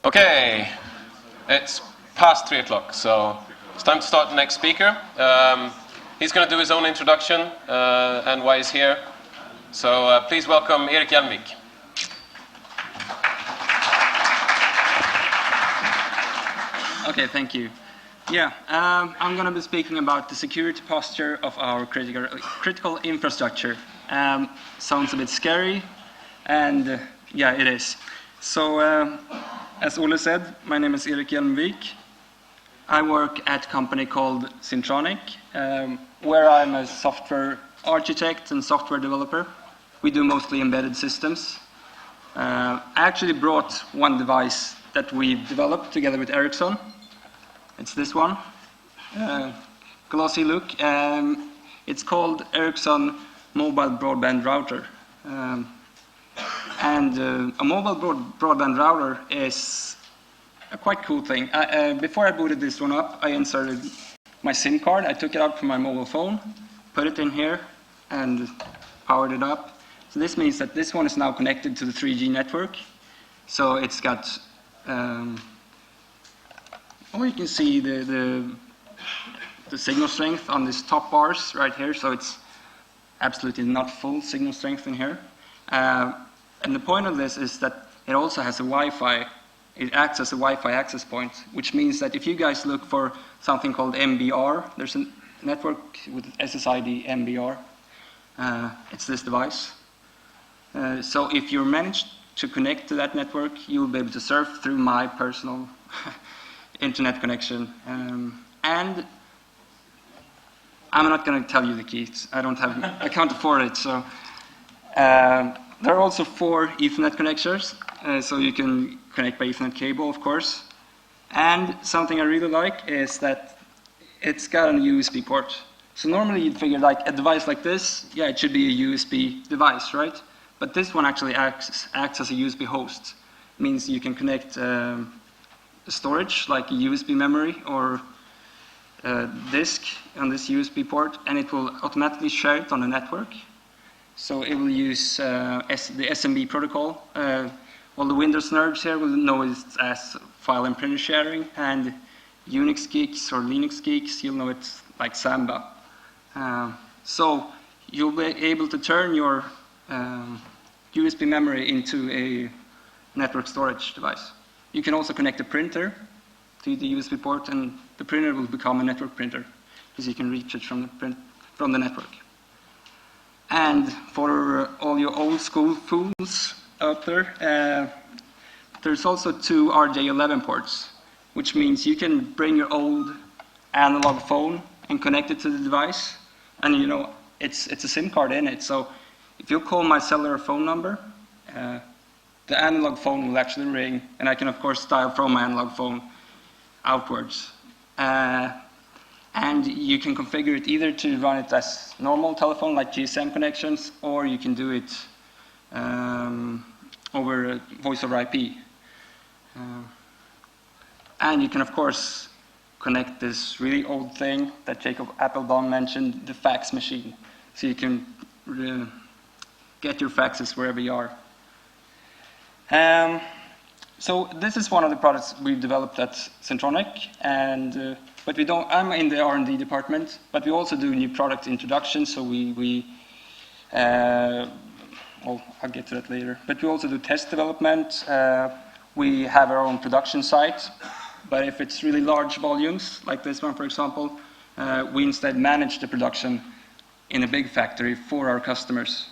Okay, it's past 3 o'clock, so it's time to start the next speaker. He's going to do his own introduction and why he's here. So please welcome Erik Hjelmvik. Okay, thank you. Yeah, I'm going to be speaking about the security posture of our critical infrastructure. Sounds a bit scary, and yeah, it is. So, as Ole said, my name is Erik Hjelmvik. I work at a company called Syntronic, where I'm a software architect and software developer. We do mostly embedded systems. I actually brought one device that we developed together with Ericsson. It's this one, glossy look. It's called Ericsson Mobile Broadband Router. A mobile broadband router is a quite cool thing. Before I booted this one up, I inserted my SIM card. I took it out from my mobile phone, put it in here, and powered it up. So this means that this one is now connected to the 3G network. So it's got, you can see the signal strength on these top bars right here. So it's absolutely not full signal strength in here. And the point of this is that it also has a Wi-Fi. It acts as a Wi-Fi access point, which means that if you guys look for something called MBR, there's a network with SSID MBR. It's this device. So if you manage to connect to that network, you'll be able to surf through my personal internet connection. And I'm not going to tell you the keys. I can't afford it. So there are also 4 Ethernet connectors, so you can connect by Ethernet cable, of course. And something I really like is that it's got a USB port. So normally you'd figure like a device like this, yeah, it should be a USB device, right? But this one actually acts as a USB host. It means you can connect storage, like a USB memory or a disk on this USB port, and it will automatically share it on the network. So it will use the SMB protocol. All the Windows nerds here will know it as file and printer sharing, and UNIX geeks or Linux geeks, you'll know it like Samba. So you'll be able to turn your USB memory into a network storage device. You can also connect a printer to the USB port, and the printer will become a network printer because you can reach it from the network. And for all your old school fools out there, there's also 2 RJ11 ports, which means you can bring your old analog phone and connect it to the device, and you know it's a SIM card in it. So if you call my cellular phone number, the analog phone will actually ring, and I can of course dial from my analog phone outwards. And you can configure it either to run it as normal telephone, like GSM connections, or you can do it over voice over IP. And you can, of course, connect this really old thing that Jacob Applebaum mentioned, the fax machine. So you can get your faxes wherever you are. So this is one of the products we developed at Syntronic, and but we don't. I'm in the R&D department, but we also do new product introductions. So well, I'll get to that later. But we also do test development. We have our own production site, but if it's really large volumes, like this one, for example, we instead manage the production in a big factory for our customers.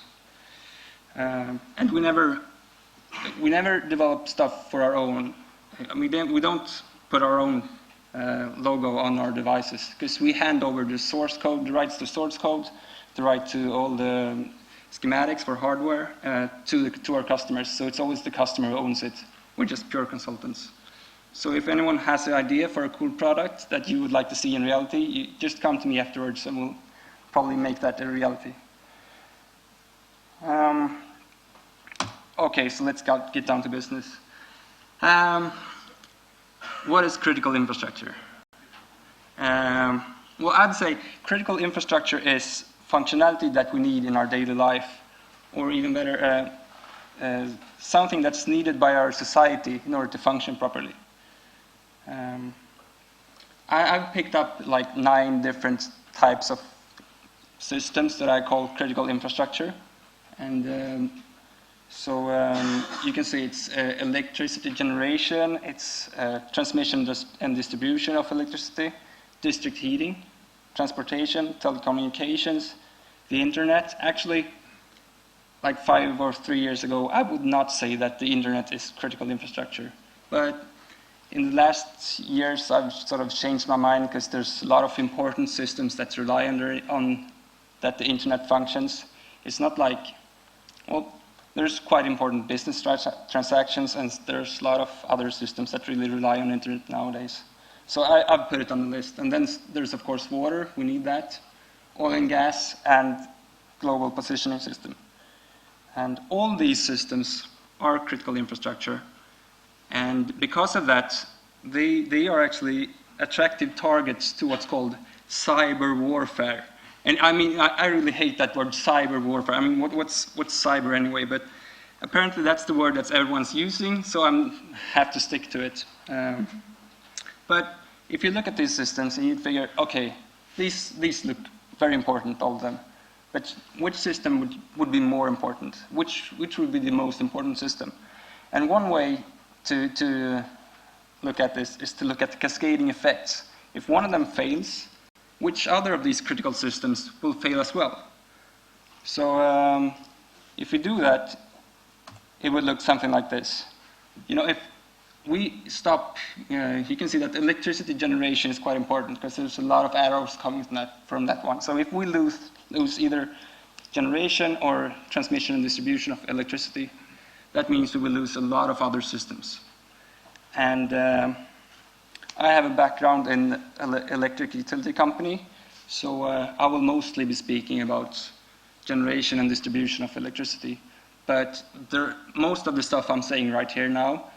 And we never develop stuff for our own. I mean, we don't put our own logo on our devices, because we hand over the source code, the rights to source code, the right to all the schematics for hardware to our customers. So it's always the customer who owns it. We're just pure consultants. So if anyone has an idea for a cool product that you would like to see in reality, you just come to me afterwards and we'll probably make that a reality. Okay, so let's get down to business. What is critical infrastructure? Well, I'd say critical infrastructure is functionality that we need in our daily life, or even better, something that's needed by our society in order to function properly. I've picked up like 9 different types of systems that I call critical infrastructure. And you can see it's electricity generation, it's transmission and distribution of electricity, district heating, transportation, telecommunications, the internet. Actually, like 5 or 3 years ago, I would not say that the internet is critical infrastructure. But in the last years, I've sort of changed my mind because there's a lot of important systems that rely on that the internet functions. It's not like, well, there's quite important business transactions, and there's a lot of other systems that really rely on internet nowadays. So I've put it on the list. And then there's, of course, water. We need that. Oil and gas, and global positioning system. And all these systems are critical infrastructure. And because of that, they are actually attractive targets to what's called cyber warfare. And I mean, I really hate that word, cyber warfare. I mean, what's cyber anyway? But apparently that's the word that everyone's using, so I have to stick to it. But if you look at these systems and you figure, okay, these look very important, all of them. But which system would be more important? Which would be the most important system? And one way to look at this is to look at the cascading effects. If one of them fails, which other of these critical systems will fail as well? So if we do that, it would look something like this. You know, if we stop, you can see that electricity generation is quite important because there's a lot of arrows coming from that one. So if we lose either generation or transmission and distribution of electricity, that means we will lose a lot of other systems. And I have a background in electric utility company, so I will mostly be speaking about generation and distribution of electricity. But most of the stuff I'm saying right here now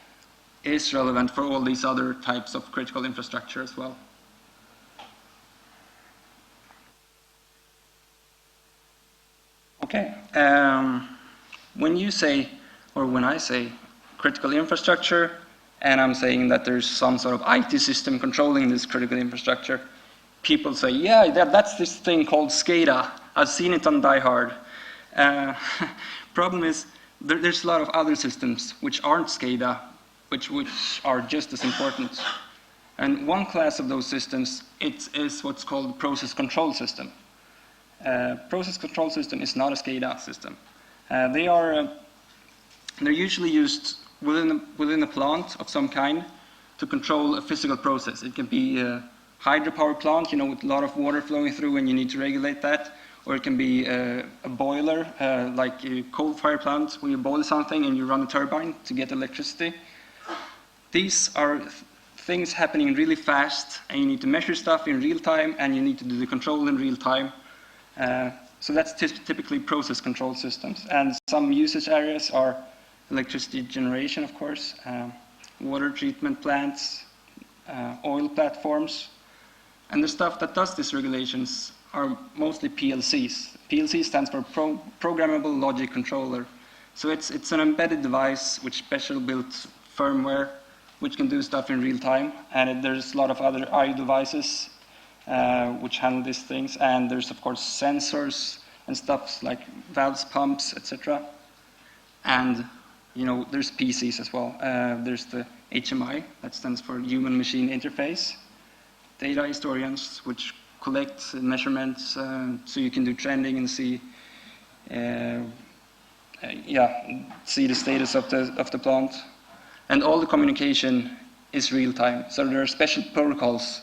is relevant for all these other types of critical infrastructure as well. Okay, when you say, or when I say critical infrastructure, and I'm saying that there's some sort of IT system controlling this critical infrastructure, people say, yeah, that's this thing called SCADA. I've seen it on Die Hard. Problem is, there's a lot of other systems which aren't SCADA, which are just as important. And one class of those systems is what's called process control system. Process control system is not a SCADA system. They're usually used within a plant of some kind to control a physical process. It can be a hydropower plant, with a lot of water flowing through and you need to regulate that. Or it can be a boiler, like a coal-fired plant, where you boil something and you run a turbine to get electricity. These are things happening really fast, and you need to measure stuff in real time, and you need to do the control in real time. So that's typically process control systems. And some usage areas are electricity generation, of course, water treatment plants, oil platforms. And the stuff that does these regulations are mostly PLCs. PLC stands for Programmable Logic Controller. So it's an embedded device with special built firmware which can do stuff in real time. And there's a lot of other I/O devices which handle these things. And there's, of course, sensors and stuff like valves, pumps, etc. And there's PCs as well. There's the HMI, that stands for Human Machine Interface. Data historians, which collect measurements so you can do trending and see the status of the plant. And all the communication is real time. So there are special protocols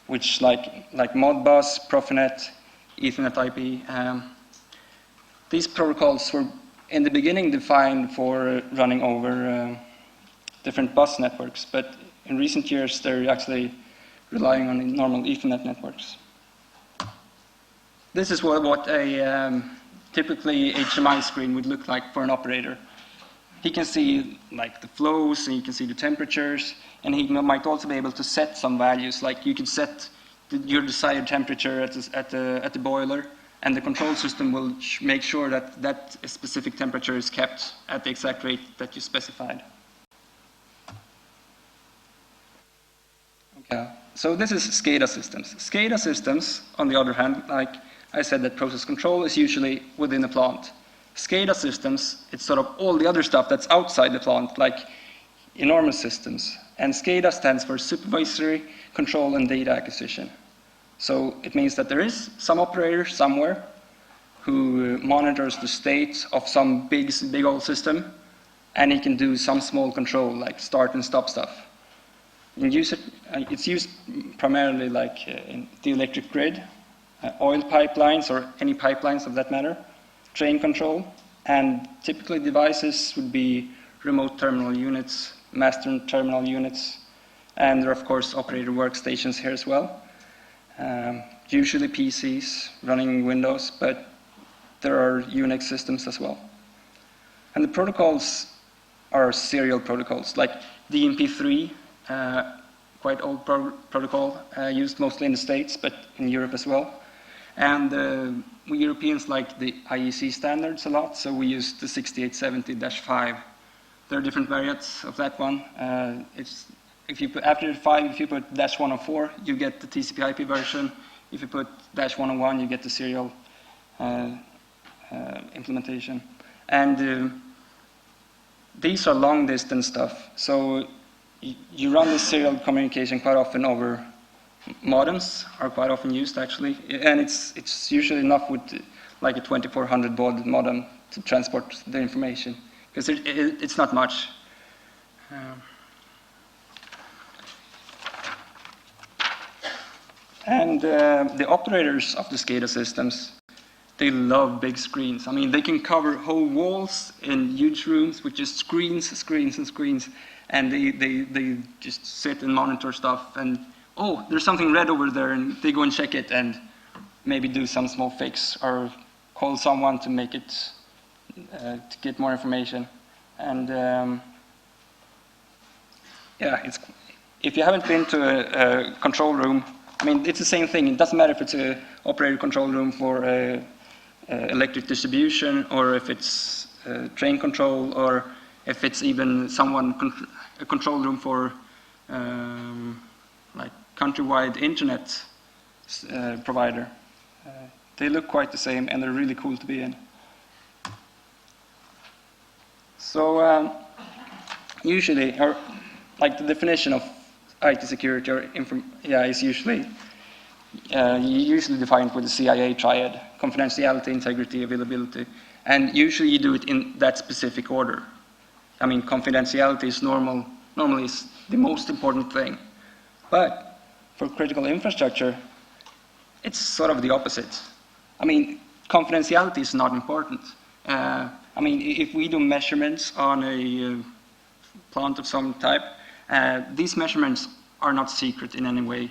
which like Modbus, Profinet, Ethernet IP. These protocols were in the beginning defined for running over different bus networks, but in recent years they're actually relying on normal Ethernet networks. This is what a typically HMI screen would look like for an operator. He can see like the flows, and you can see the temperatures, and he might also be able to set some values. Like you could set your desired temperature at the boiler, and the control system will make sure that that specific temperature is kept at the exact rate that you specified. Okay, so this is SCADA systems. SCADA systems, on the other hand, like I said, that process control is usually within the plant. SCADA systems, it's sort of all the other stuff that's outside the plant, like enormous systems. And SCADA stands for Supervisory Control and Data Acquisition. So it means that there is some operator somewhere who monitors the state of some big old system, and he can do some small control, like start and stop stuff. It's used primarily like in the electric grid, oil pipelines or any pipelines of that matter, train control, and typically devices would be remote terminal units, master terminal units, and there are of course operator workstations here as well. Usually PCs running Windows, but there are UNIX systems as well. And the protocols are serial protocols, like DMP3, quite old protocol, used mostly in the States, but in Europe as well. And we Europeans like the IEC standards a lot, so we use the 6870-5. There are different variants of that one. If you put, after 5, if you put -104, you get the TCP/IP version. If you put -101, you get the serial implementation. And these are long-distance stuff. So you run this serial communication quite often over modems, are quite often used actually. And it's usually enough with like a 2400 baud modem to transport the information, because it's not much. And the operators of the SCADA systems, they love big screens. I mean, they can cover whole walls in huge rooms with just screens, screens, and screens. And they just sit and monitor stuff. And, oh, there's something red over there. And they go and check it and maybe do some small fix or call someone to make it, to get more information. And, yeah, if you haven't been to a control room, I mean, it's the same thing. It doesn't matter if it's an operator control room for electric distribution, or if it's train control, or if it's even a control room for like countrywide internet provider. They look quite the same, and they're really cool to be in. So usually, or like the definition of IT security or is usually defined with the CIA triad: confidentiality, integrity, availability, and usually you do it in that specific order. I mean, confidentiality is normally is the most important thing, but for critical infrastructure, it's sort of the opposite. I mean, confidentiality is not important. I mean, if we do measurements on a plant of some type, these measurements are not secret in any way.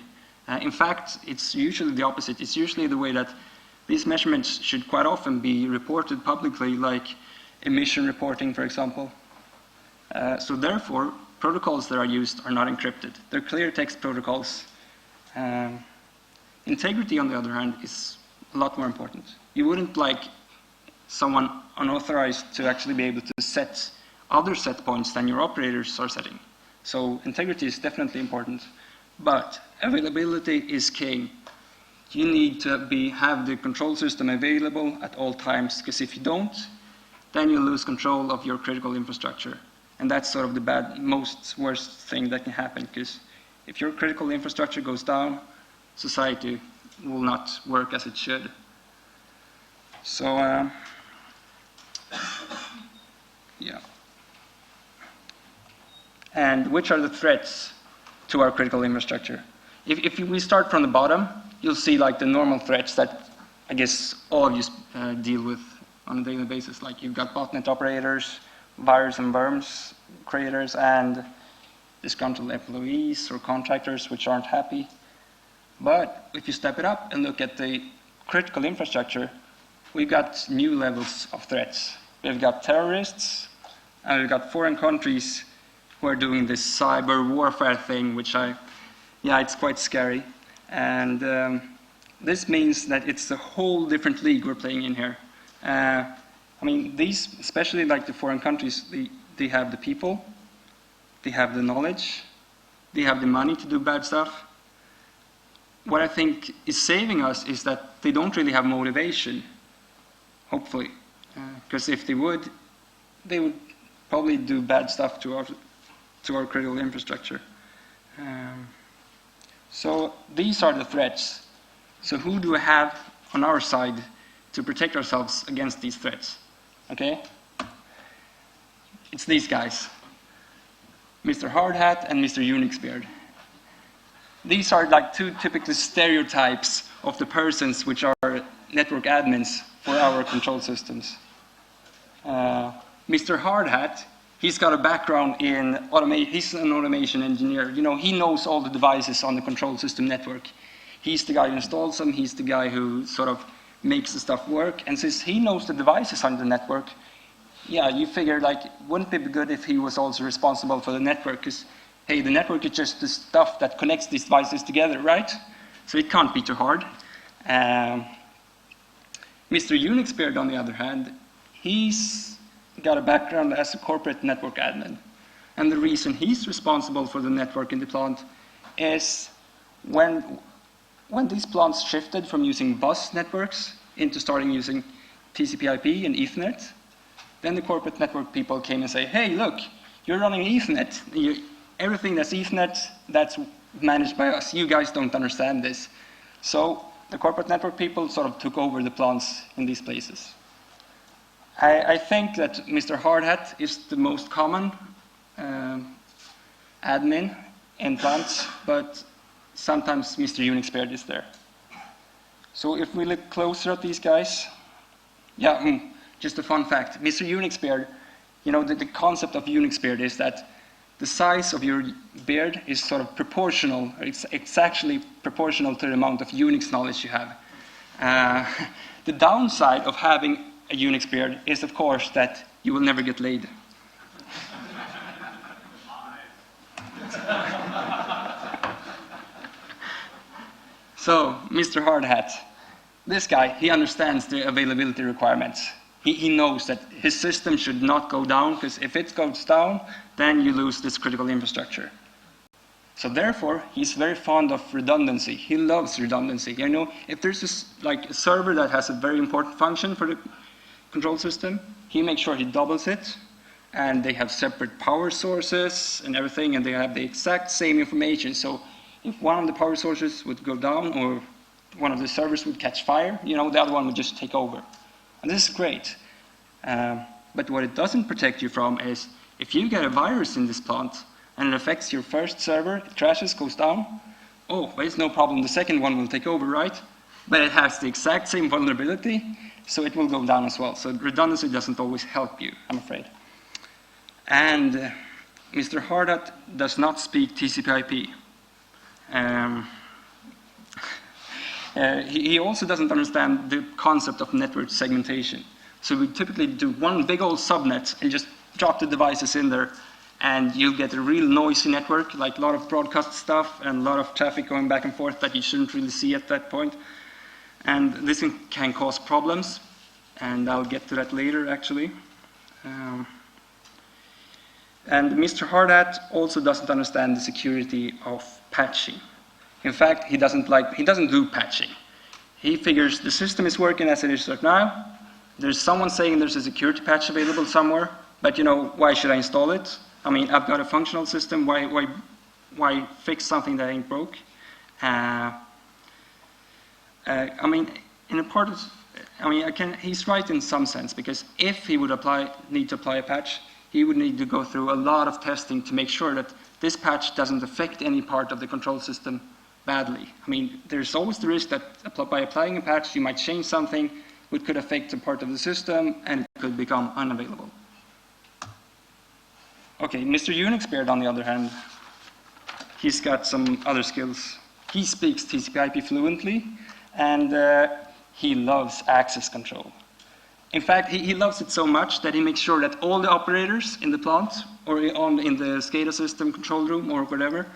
In fact, it's usually the opposite. It's usually the way that these measurements should quite often be reported publicly, like emission reporting, for example. So therefore, protocols that are used are not encrypted. They're clear text protocols. Integrity, on the other hand, is a lot more important. You wouldn't like someone unauthorized to actually be able to set other set points than your operators are setting. So integrity is definitely important, but availability is king. You need to have the control system available at all times, because if you don't, then you lose control of your critical infrastructure. And that's sort of the most worst thing that can happen, because if your critical infrastructure goes down, society will not work as it should. So, yeah. And which are the threats to our critical infrastructure? If we start from the bottom, you'll see like the normal threats that I guess all of you deal with on a daily basis. Like you've got botnet operators, virus and worms creators, and disgruntled employees or contractors which aren't happy. But if you step it up and look at the critical infrastructure, we've got new levels of threats. We've got terrorists, and we've got foreign countries who are doing this cyber warfare thing, which it's quite scary. And this means that it's a whole different league we're playing in here. I mean, these, especially like the foreign countries, they have the people, they have the knowledge, they have the money to do bad stuff. What I think is saving us is that they don't really have motivation, hopefully. Because if they would probably do bad stuff to our critical infrastructure. So these are the threats. So who do we have on our side to protect ourselves against these threats? Okay? It's these guys. Mr. Hardhat and Mr. UNIX-Beard. These are like two typical stereotypes of the persons which are network admins for our control systems. Mr. Hardhat, he's got a background in automation. He's an automation engineer. You know, he knows all the devices on the control system network. He's the guy who installs them. He's the guy who sort of makes the stuff work. And since he knows the devices on the network, yeah, you figure, like, wouldn't it be good if he was also responsible for the network? Because, hey, the network is just the stuff that connects these devices together, right? So it can't be too hard. Mr. UNIX-Beard, on the other hand, he's got a background as a corporate network admin. And the reason he's responsible for the network in the plant is when these plants shifted from using bus networks into starting using TCP/IP and Ethernet, then the corporate network people came and say, hey, look, you're running Ethernet. Everything that's Ethernet, that's managed by us. You guys don't understand this. So the corporate network people sort of took over the plants in these places. I think that Mr. Hardhat is the most common admin in plants, but sometimes Mr. UNIX-Beard is there. So if we look closer at these guys, yeah, just a fun fact. Mr. UNIX-Beard, you know, the concept of UNIX-Beard is that the size of your beard is sort of proportional. It's actually proportional to the amount of Unix knowledge you have. The downside of having a UNIX-Beard is, of course, that you will never get laid. So, Mr. Hardhat, this guy, he understands the availability requirements. He knows that his system should not go down, because if it goes down, then you lose this critical infrastructure. So therefore, he's very fond of redundancy. He loves redundancy. You know, if there's a server that has a very important function for the control system, he makes sure he doubles it, and they have separate power sources and everything, and they have the exact same information. So if one of the power sources would go down, or one of the servers would catch fire, you know, the other one would just take over. And this is great. But what it doesn't protect you from is, if you get a virus in this plant, and it affects your first server, it crashes, goes down, oh, well, it's no problem, the second one will take over, right? But it has the exact same vulnerability, so it will go down as well. So redundancy doesn't always help you, I'm afraid. And Mr. Hardhat does not speak TCP/IP. He also doesn't understand the concept of network segmentation. So we typically do one big old subnet and just drop the devices in there, and you'll get a real noisy network, like a lot of broadcast stuff and a lot of traffic going back and forth that you shouldn't really see at that point. And this can cause problems, and I'll get to that later, actually. And Mr. Hardhat also doesn't understand the security of patching. In fact, he doesn't do patching. He figures the system is working as it is right now. There's someone saying there's a security patch available somewhere, but you know, why should I install it? I mean, I've got a functional system. Why fix something that ain't broke? I mean, in a part of, he's right in some sense, because if he would need to apply a patch, he would need to go through a lot of testing to make sure that this patch doesn't affect any part of the control system badly. I mean, there's always the risk that by applying a patch, you might change something which could affect a part of the system, and it could become unavailable. Okay, Mr. UNIX-Beard, on the other hand, he's got some other skills. He speaks TCP/IP fluently, and he loves access control. In fact, he loves it so much that he makes sure that all the operators in the plant, or in the SCADA system control room, or whatever,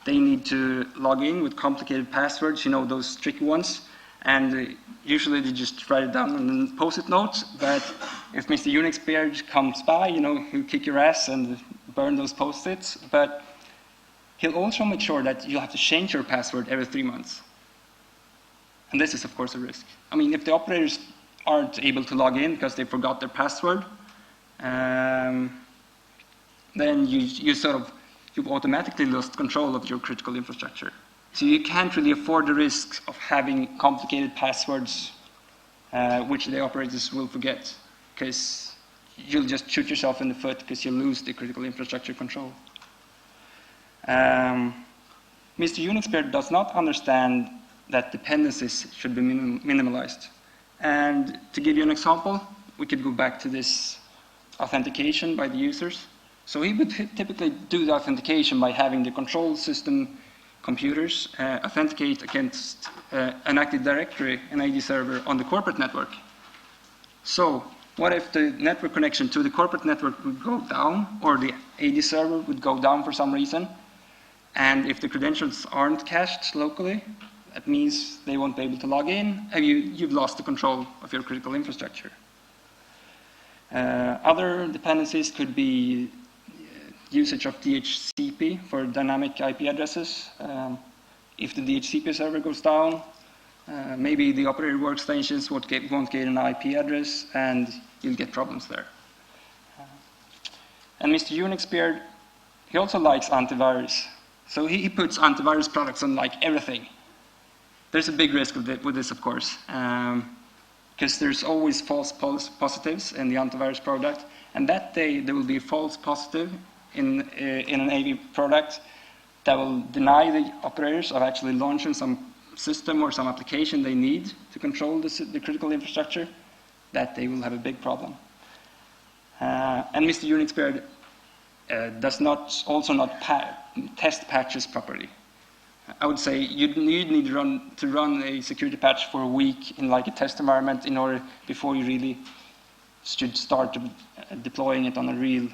they need to log in with complicated passwords, you know, those tricky ones. And usually they just write it down on post-it notes, but if Mr. UNIX-Beard comes by, he'll kick your ass and burn those post-its, but he'll also make sure that you have to change your password every 3 months. And this is, of course, a risk. I mean, if the operators aren't able to log in because they forgot their password, then you've automatically lost control of your critical infrastructure. So you can't really afford the risk of having complicated passwords, which the operators will forget, because you'll just shoot yourself in the foot because you'll lose the critical infrastructure control. Mr. UNIX-Beard does not understand that dependencies should be minimalized. And to give you an example, we could go back to this authentication by the users. So he would typically do the authentication by having the control system computers authenticate against an Active Directory, an AD server on the corporate network. So what if the network connection to the corporate network would go down, or the AD server would go down for some reason? And if the credentials aren't cached locally, that means they won't be able to log in, and you've lost the control of your critical infrastructure. Other dependencies could be usage of DHCP for dynamic IP addresses. If the DHCP server goes down, maybe the operator workstations won't get an IP address, and you'll get problems there. And Mr. UNIX-Beard, he also likes antivirus. So he puts antivirus products on like everything. There's a big risk with this, of course, because there's always false positives in the antivirus product, and that day there will be a false positive in an AV product that will deny the operators of actually launching some system or some application they need to control the critical infrastructure. That they will have a big problem. And Mr. UNIX-Beard does not test patches properly. I would say you'd need to run a security patch for a week in like a test environment before you really should start deploying it on a real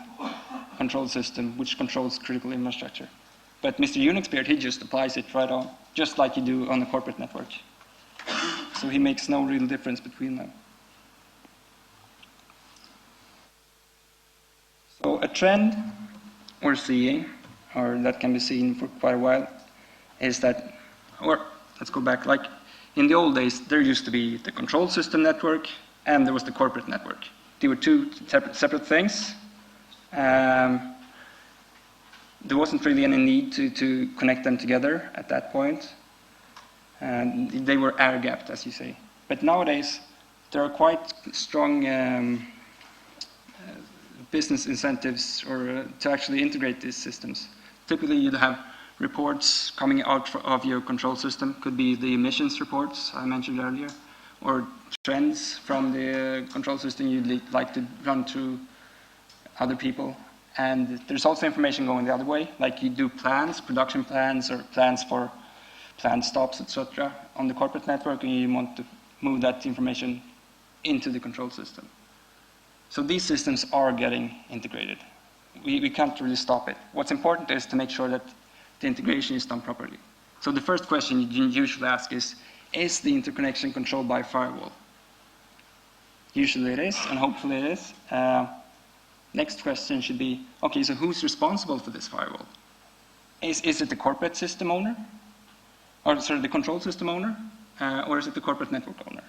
control system which controls critical infrastructure. But Mr. UNIX-Beard, he just applies it right on, just like you do on a corporate network. So he makes no real difference between them. So a trend we're seeing, or that can be seen for quite a while, is that, or let's go back, like in the old days, there used to be the control system network and there was the corporate network. They were two separate things. There wasn't really any need to connect them together at that point. And they were air-gapped, as you say. But nowadays, there are quite strong business incentives to actually integrate these systems. Typically, you'd have reports coming out of your control system. Could be the emissions reports I mentioned earlier, or trends from the control system you'd like to run through other people. And there's also information going the other way, like you do plans, production plans, or plans for planned stops, etc. on the corporate network, and you want to move that information into the control system. So these systems are getting integrated. We can't really stop it. What's important is to make sure that the integration is done properly. So the first question you usually ask is the interconnection controlled by a firewall? Usually it is, and hopefully it is. Next question should be, okay, so who's responsible for this firewall? Is it the corporate system owner? Or sorry, the control system owner? Or is it the corporate network owner?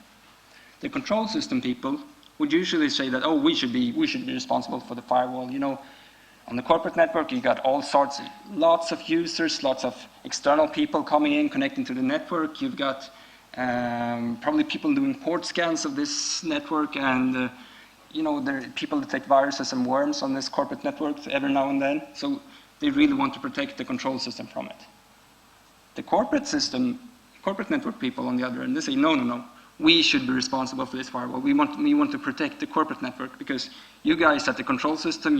The control system people would usually say that, oh, we should be responsible for the firewall. You know, on the corporate network, you got lots of users, lots of external people coming in, connecting to the network. You've got probably people doing port scans of this network, and you know, there are people that take viruses and worms on this corporate network every now and then. So they really want to protect the control system from it. The corporate network people, on the other end, they say, no. We should be responsible for this firewall. We want to protect the corporate network because you guys at the control system,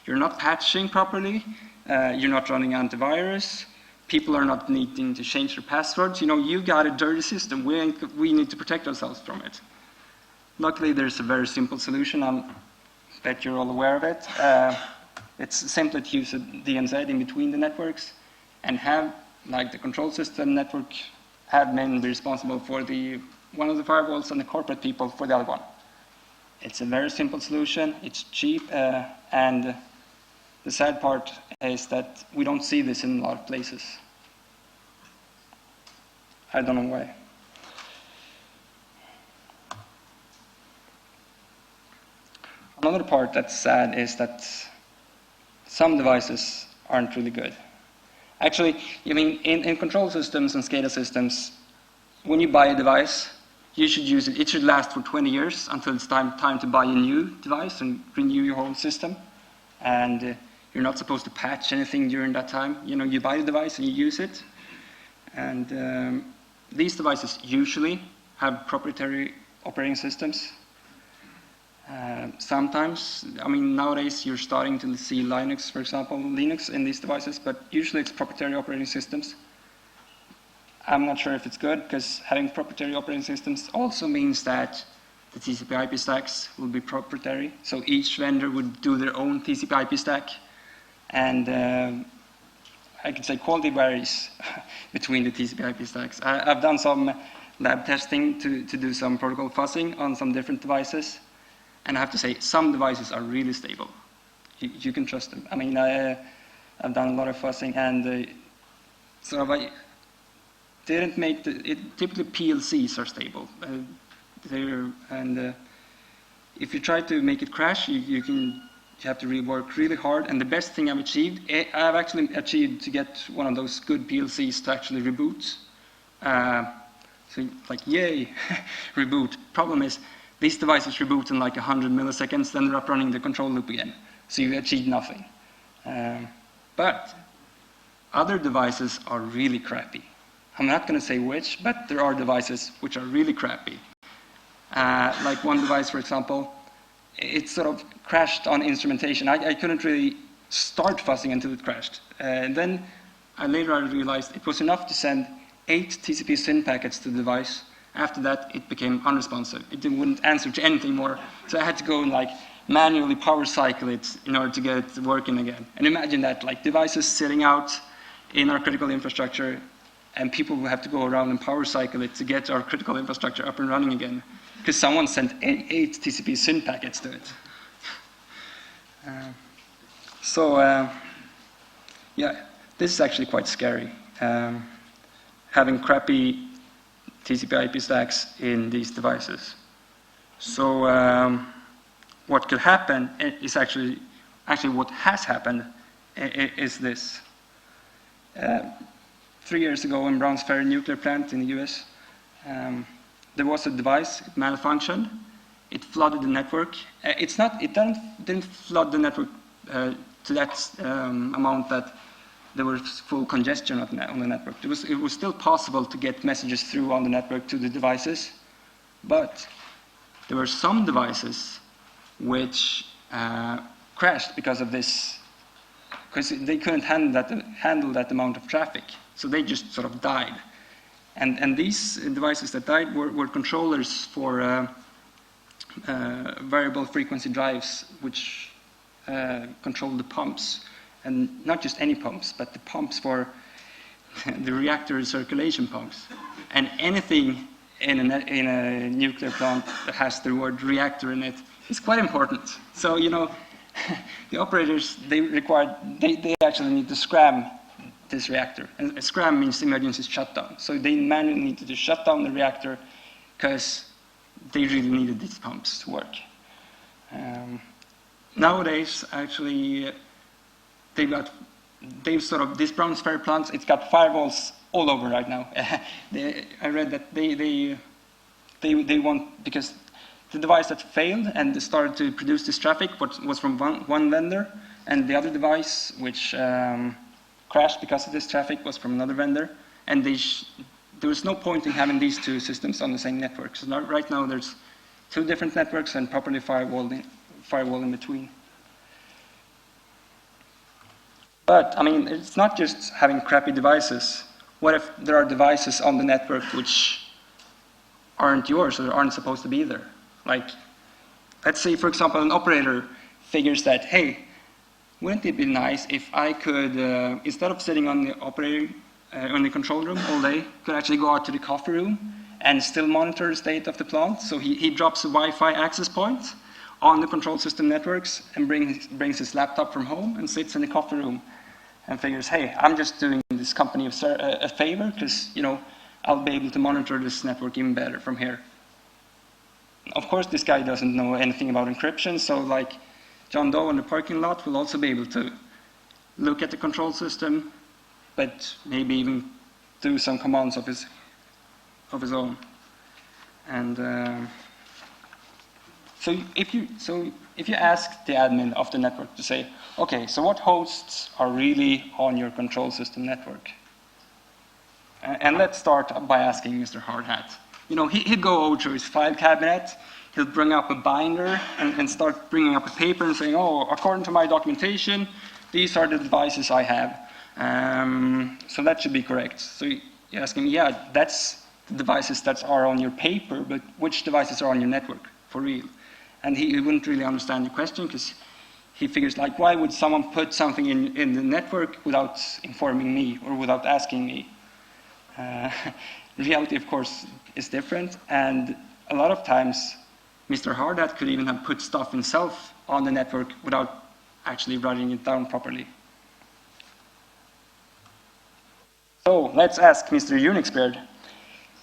you're not patching properly, you're not running antivirus, people are not needing to change their passwords. You know, you got a dirty system. We need to protect ourselves from it. Luckily, there's a very simple solution. I bet you're all aware of it. It's simply to use a DMZ in between the networks and have like the control system network admin be responsible for one of the firewalls and the corporate people for the other one. It's a very simple solution, it's cheap, and the sad part is that we don't see this in a lot of places. I don't know why. Another part that's sad is that some devices aren't really good. Actually, I mean, in control systems and SCADA systems, when you buy a device, you should use it. It should last for 20 years until it's time to buy a new device and renew your whole system. And you're not supposed to patch anything during that time. You know, you buy the device and you use it. And these devices usually have proprietary operating systems. Sometimes, I mean, nowadays you're starting to see Linux, for example, Linux in these devices, but usually it's proprietary operating systems. I'm not sure if it's good, because having proprietary operating systems also means that the TCP/IP stacks will be proprietary. So each vendor would do their own TCP/IP stack, and I could say quality varies between the TCP/IP stacks. I've done some lab testing to do some protocol fuzzing on some different devices. And I have to say, some devices are really stable. You can trust them. I mean, I've done a lot of fuzzing, and I didn't make typically PLCs are stable. If you try to make it crash, you have to work really hard. And the best thing I've actually achieved to get one of those good PLCs to actually reboot. So like, yay, reboot. Problem is, these devices reboot in like 100 milliseconds, then they're up running the control loop again. So you achieve nothing. But other devices are really crappy. I'm not going to say which, but there are devices which are really crappy. Like one device, for example, it sort of crashed on instrumentation. I couldn't really start fuzzing until it crashed. And then later I realized it was enough to send 8 TCP SYN packets to the device. After that, it became unresponsive. It wouldn't answer to anything more. So I had to go and like manually power cycle it in order to get it working again. And imagine that, like devices sitting out in our critical infrastructure, and people will have to go around and power cycle it to get our critical infrastructure up and running again, because someone sent 8 TCP SYN packets to it. Yeah, this is actually quite scary. Having crappy TCP/IP stacks in these devices. So what could happen is actually what has happened is this. 3 years ago in Browns Ferry nuclear plant in the US, there was a device, it malfunctioned, it flooded the network. It didn't flood the network to that amount that there was full congestion on the network. It was still possible to get messages through on the network to the devices, but there were some devices which crashed because of this, because they couldn't handle that amount of traffic, so they just sort of died. And these devices that died were controllers for variable frequency drives, which controlled the pumps. And not just any pumps, but the pumps for the reactor circulation pumps. And anything in a nuclear plant that has the word reactor in it is quite important. So, you know, the operators, they actually need to scram this reactor. And a scram means emergency shutdown. So they manually needed to shut down the reactor because they really needed these pumps to work. Nowadays, actually, these Browns Ferry plants, it's got firewalls all over right now. I read that they want, because the device that failed and started to produce this traffic was from one vendor, and the other device which crashed because of this traffic was from another vendor, and there was no point in having these two systems on the same network. So right now there's 2 different networks and properly firewall in between. But, I mean, it's not just having crappy devices. What if there are devices on the network which aren't yours or aren't supposed to be there? Like, let's say, for example, an operator figures that, hey, wouldn't it be nice if I could, instead of sitting on the operating in the control room all day could actually go out to the coffee room and still monitor the state of the plant. So he drops a Wi-Fi access point on the control system networks and brings his laptop from home and sits in the coffee room and figures, hey, I'm just doing this company a favor because, you know, I'll be able to monitor this network even better from here. Of course, this guy doesn't know anything about encryption, so like John Doe in the parking lot will also be able to look at the control system, but maybe even do some commands of his own. And so if you ask the admin of the network to say, okay, so what hosts are really on your control system network? And let's start by asking Mr. Hardhat. You know, he'd go over to his file cabinet, he'll bring up a binder and start bringing up a paper and saying, oh, according to my documentation, these are the devices I have. So that should be correct. So you ask him, yeah, that's the devices that are on your paper, but which devices are on your network for real? And he wouldn't really understand the question because he figures like, why would someone put something in the network without informing me or without asking me? Reality, of course, is different, and a lot of times Mr. Hardhat could even have put stuff himself on the network without actually writing it down properly. So let's ask Mr. UNIX-Beard.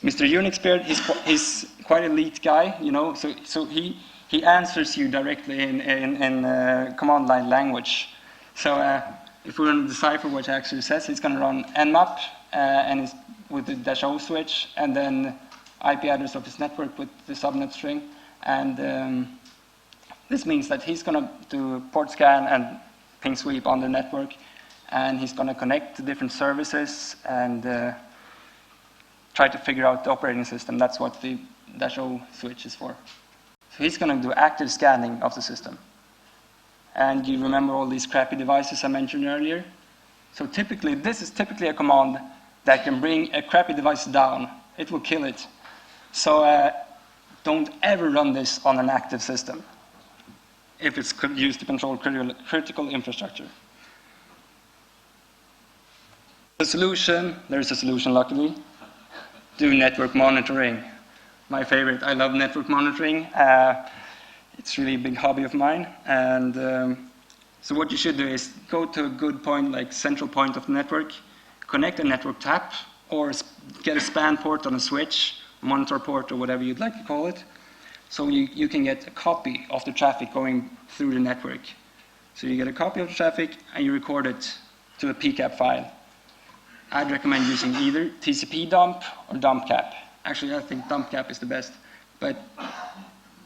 Mr. UNIX-Beard, he's quite an elite guy, you know, so he answers you directly in command line language. So if we're going to decipher what he actually says, he's going to run nmap and he's with the -O switch, and then IP address of his network with the subnet string. And this means that he's going to do port scan and ping sweep on the network, and he's going to connect to different services and try to figure out the operating system. That's what the -O switch is for. So he's going to do active scanning of the system. And you remember all these crappy devices I mentioned earlier? So typically, this is typically a command that can bring a crappy device down. It will kill it. So don't ever run this on an active system if it's used to control critical infrastructure. The solution, there's a solution luckily, do network monitoring. My favorite, I love network monitoring. It's really a big hobby of mine. And so what you should do is go to a good point, like central point of the network, connect a network tap, or get a span port on a switch, monitor port, or whatever you'd like to call it. So you can get a copy of the traffic going through the network. So you get a copy of the traffic and you record it to a PCAP file. I'd recommend using either TCP dump or dump cap. Actually, I think dump cap is the best, but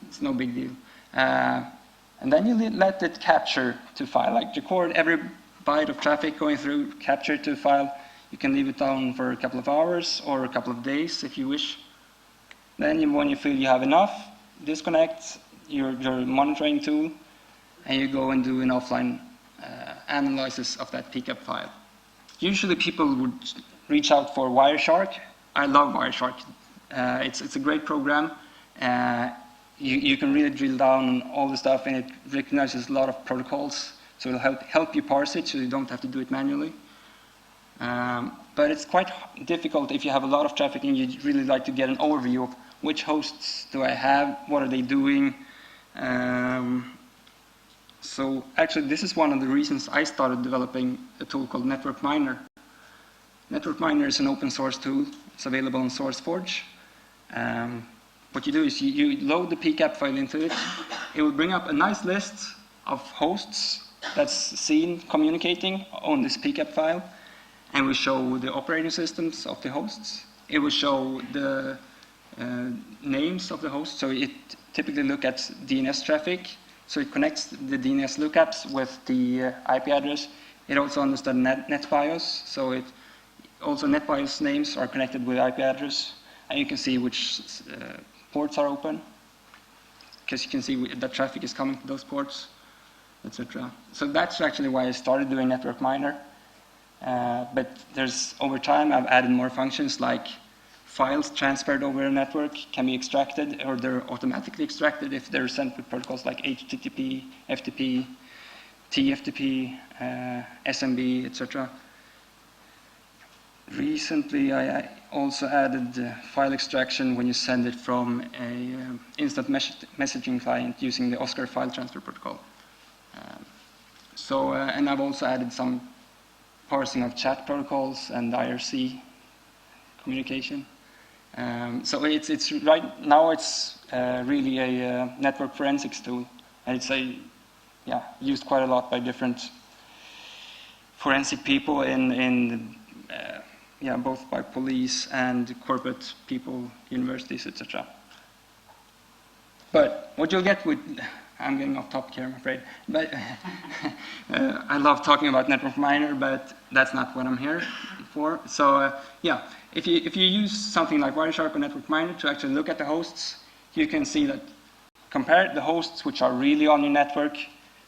it's no big deal. And then you let it capture to file, like record every byte of traffic going through, capture it to file. You can leave it down for a couple of hours or a couple of days if you wish. Then when you feel you have enough, disconnect your monitoring tool and you go and do an offline analysis of that PCAP file. Usually people would reach out for Wireshark. I love Wireshark. It's a great program. You can really drill down on all the stuff, and it recognizes a lot of protocols, so it'll help you parse it so you don't have to do it manually. But it's quite difficult if you have a lot of traffic and you'd really like to get an overview of which hosts do I have, what are they doing. So actually this is one of the reasons I started developing a tool called Network Miner. Network Miner is an open source tool. It's available on SourceForge. What you do is you load the PCAP file into it. It will bring up a nice list of hosts that's seen communicating on this PCAP file, and will show the operating systems of the hosts. It will show the names of the hosts. So it typically looks at DNS traffic. So it connects the DNS lookups with the IP address. It also understands NetBIOS. So it also NetBIOS names are connected with IP address, and you can see which ports are open, because you can see that traffic is coming to those ports, etc. So that's actually why I started doing Network Miner. But over time I've added more functions, like files transferred over a network can be extracted, or they're automatically extracted if they're sent with protocols like HTTP, FTP, TFTP, SMB, etc. recently I also added file extraction when you send it from a instant messaging client using the Oscar file transfer protocol. And I've also added some parsing of chat protocols and IRC communication. So it's right now it's really a network forensics tool, and it's used quite a lot by different forensic people in both by police and corporate people, universities, etc. But what you'll get with, I'm getting off topic here, I'm afraid, but I love talking about network miner, but that's not what I'm here for. So if you use something like Wireshark or network miner to actually look at the hosts, you can see that compare the hosts which are really on your network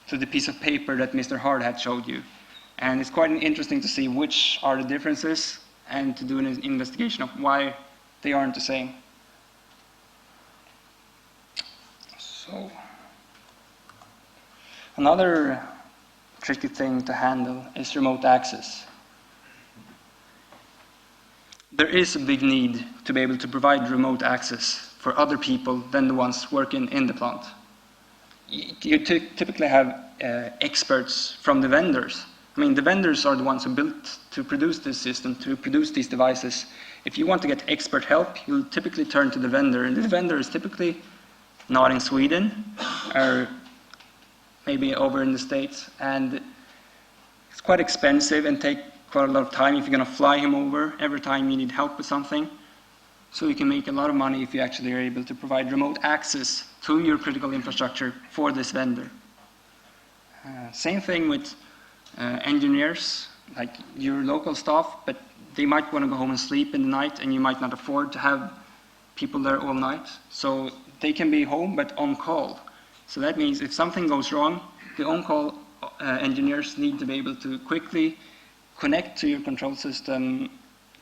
to the piece of paper that Mr. Hard had showed you. And it's quite interesting to see which are the differences and to do an investigation of why they aren't the same. So, another tricky thing to handle is remote access. There is a big need to be able to provide remote access for other people than the ones working in the plant. You typically have experts from the vendors. I mean, the vendors are the ones who built to produce this system, to produce these devices. If you want to get expert help, you'll typically turn to the vendor, and the vendor is typically not in Sweden, or maybe over in the States, and it's quite expensive and take quite a lot of time if you're going to fly him over every time you need help with something. So you can make a lot of money if you actually are able to provide remote access to your critical infrastructure for this vendor. Same thing with engineers, like your local staff, but they might want to go home and sleep in the night, and you might not afford to have people there all night. So they can be home, but on call. So that means if something goes wrong, the on-call engineers need to be able to quickly connect to your control system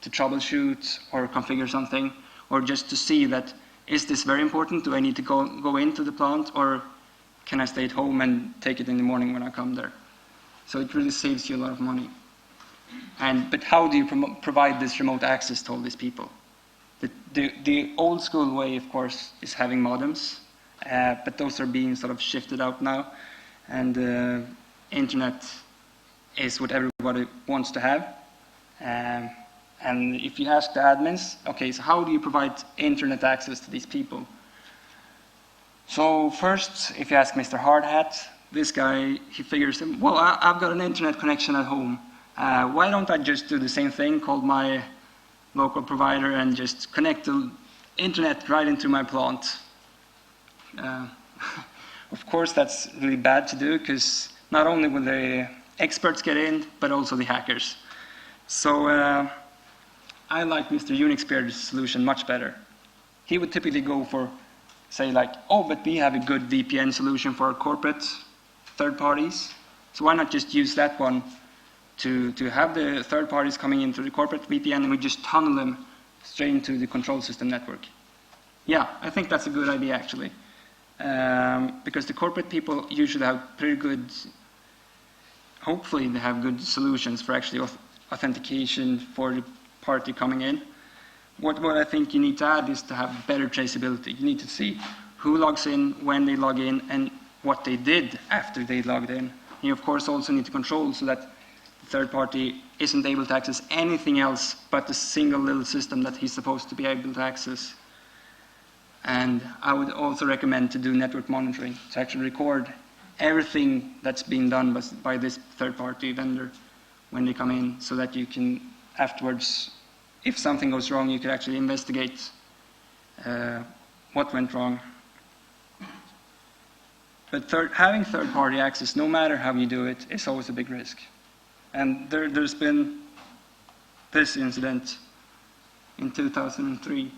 to troubleshoot or configure something, or just to see that, is this very important? Do I need to go into the plant, or can I stay at home and take it in the morning when I come there? So it really saves you a lot of money. But how do you provide this remote access to all these people? The old school way, of course, is having modems, but those are being sort of shifted out now, and internet is what everybody wants to have. And if you ask the admins, okay, so how do you provide internet access to these people? So first, if you ask Mr. Hardhat, this guy, he figures, well, I've got an internet connection at home. Why don't I just do the same thing, call my local provider and just connect the internet right into my plant? Of course, that's really bad to do, because not only will the experts get in, but also the hackers. So I like Mr. UNIX-Beard's solution much better. He would typically go for, say, like, oh, but we have a good VPN solution for our corporate third parties. So why not just use that one to have the third parties coming into the corporate VPN, and we just tunnel them straight into the control system network? Yeah, I think that's a good idea, actually. Because the corporate people usually have pretty good, hopefully they have good solutions for actually authentication for the party coming in. What I think you need to add is to have better traceability. You need to see who logs in, when they log in, and what they did after they logged in. You, of course, also need to control so that the third party isn't able to access anything else but the single little system that he's supposed to be able to access. And I would also recommend to do network monitoring, to actually record everything that's being done by this third-party vendor when they come in, so that you can afterwards, if something goes wrong, you can actually investigate what went wrong. But having third-party access, no matter how you do it, is always a big risk. And there's been this incident in 2003.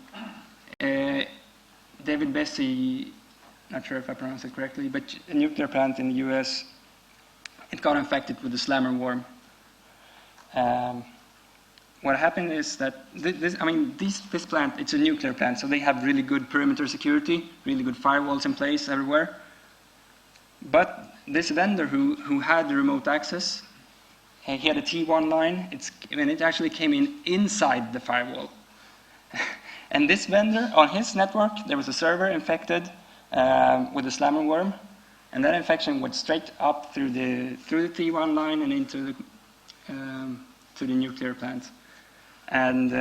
David Bessie, not sure if I pronounced it correctly, but a nuclear plant in the US, it got infected with a slammer worm. What happened is that this plant, it's a nuclear plant, so they have really good perimeter security, really good firewalls in place everywhere. But this vendor who had the remote access, he had a T1 line, and it actually came in inside the firewall. And this vendor, on his network, there was a server infected with a slammer worm, and that infection went straight up through the T1 line and into to the nuclear plant. And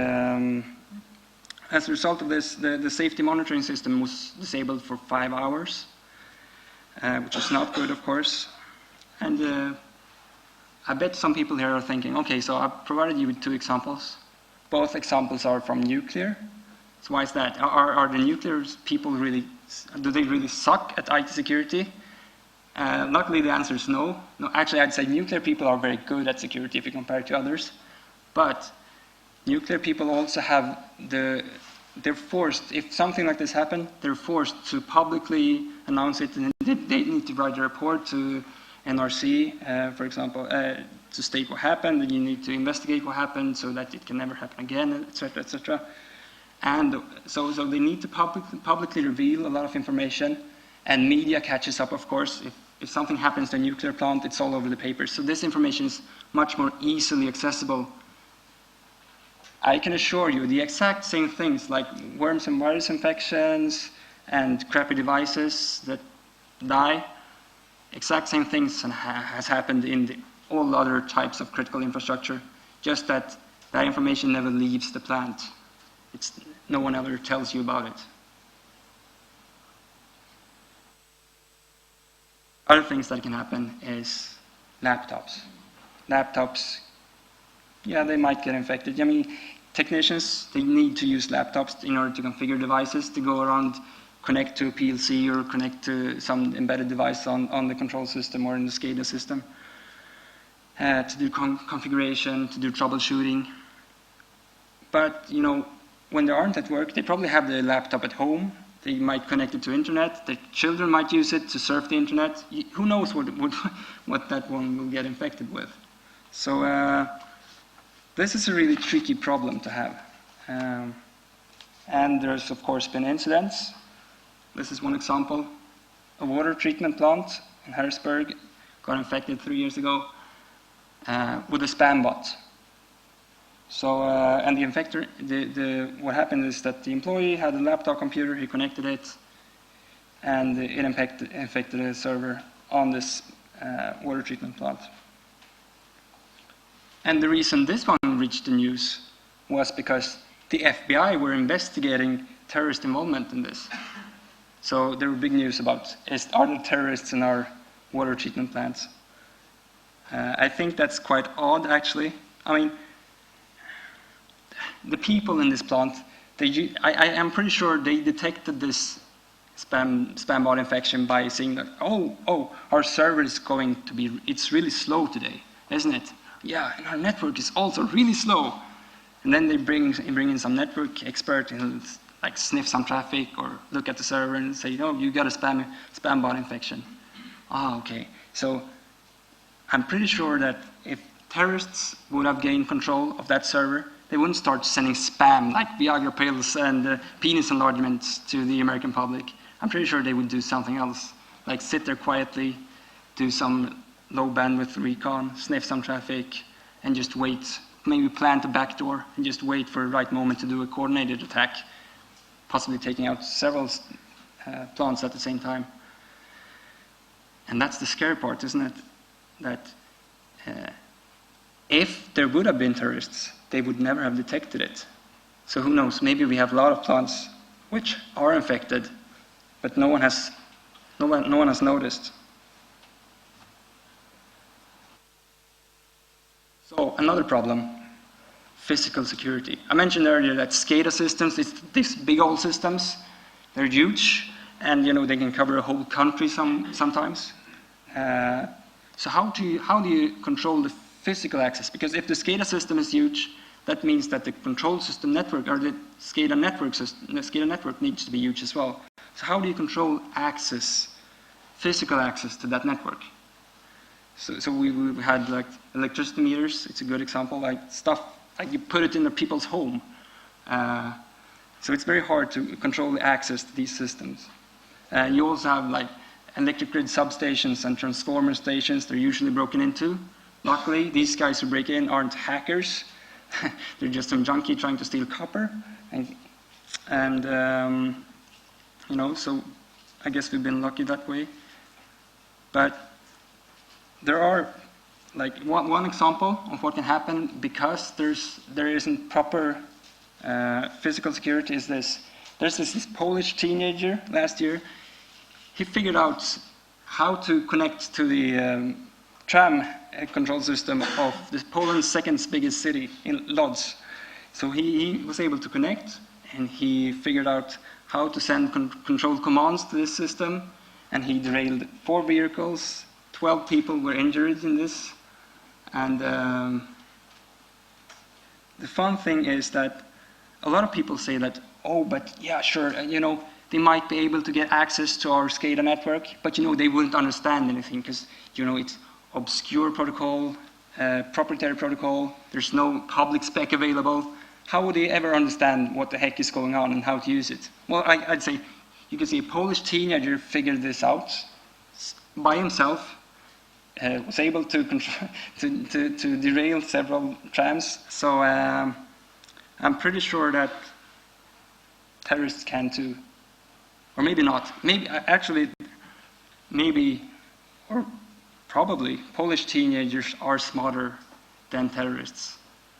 as a result of this, the safety monitoring system was disabled for 5 hours, which is not good, of course. And I bet some people here are thinking, okay, so I've provided you with 2 examples. Both examples are from nuclear. So why is that? Are the nuclear people really, do they really suck at IT security? Luckily, the answer is no. No. Actually, I'd say nuclear people are very good at security if you compare it to others. But nuclear people also have they're forced, if something like this happens, they're forced to publicly announce it, and they need to write a report to NRC, for example, to state what happened, and you need to investigate what happened so that it can never happen again, etc., etc. And so they need to publicly reveal a lot of information, and media catches up, of course. If something happens to a nuclear plant, it's all over the papers. So this information is much more easily accessible. I can assure you the exact same things like worms and virus infections and crappy devices that die, exact same things has happened in all other types of critical infrastructure, just that that information never leaves the plant. No one ever tells you about it. Other things that can happen is laptops. Laptops, yeah, they might get infected. I mean, technicians, they need to use laptops in order to configure devices, to go around, connect to a PLC or connect to some embedded device on the control system or in the SCADA system, to do configuration, to do troubleshooting. But, you know, when they aren't at work, they probably have the laptop at home. They might connect it to internet. Their children might use it to surf the internet. Who knows what that one will get infected with. So this is a really tricky problem to have. And there's, of course, been incidents. This is one example. A water treatment plant in Harrisburg got infected 3 years ago with a spam bot. So, and the infector, what happened is that the employee had a laptop computer, he connected it, and it infected a server on this water treatment plant. And the reason this one reached the news was because the FBI were investigating terrorist involvement in this. So there were big news about, are there terrorists in our water treatment plants? I think that's quite odd, actually. I mean, the people in this plant, I am pretty sure they detected this spam bot infection by saying that, oh, our server is going to be, it's really slow today, isn't it? Yeah, and our network is also really slow. And then they bring in some network expert and like sniff some traffic or look at the server and say, oh, you got a spam bot infection. Ah, okay. So I'm pretty sure that if terrorists would have gained control of that server, they wouldn't start sending spam like Viagra pills and penis enlargements to the American public. I'm pretty sure they would do something else, like sit there quietly, do some low bandwidth recon, sniff some traffic, and just wait. Maybe plant a backdoor and just wait for the right moment to do a coordinated attack, possibly taking out several plants at the same time. And that's the scary part, isn't it? That if there would have been terrorists, they would never have detected it. So who knows, maybe we have a lot of plants which are infected, but no one has noticed. So another problem, physical security. I mentioned earlier that SCADA systems, these big old systems, they're huge, and you know they can cover a whole country sometimes. So how do you control the physical access? Because if the SCADA system is huge, that means that the control system network, or the SCADA network needs to be huge as well. So how do you control access, physical access to that network? So we had like electricity meters, it's a good example, like stuff, like you put it in the people's home. So it's very hard to control the access to these systems. And you also have like electric grid substations and transformer stations, they're usually broken into. Luckily, these guys who break in aren't hackers. They're just some junkie trying to steal copper. And you know, so I guess we've been lucky that way. But there are, like, one example of what can happen because there isn't proper physical security is this. There's this Polish teenager last year. He figured out how to connect to the tram control system of Poland's second biggest city, in Lodz. So he was able to connect, and he figured out how to send control commands to this system, and he derailed 4 vehicles. 12 people were injured in this. And the fun thing is that a lot of people say that, oh, but yeah, sure, you know, they might be able to get access to our SCADA network, but you know, they wouldn't understand anything because, you know, it's obscure protocol, proprietary protocol, there's no public spec available. How would they ever understand what the heck is going on and how to use it? Well, I'd say you can see a Polish teenager figured this out by himself, was able to derail several trams. So I'm pretty sure that terrorists can too. Or maybe not. Maybe, actually, maybe, or probably, Polish teenagers are smarter than terrorists.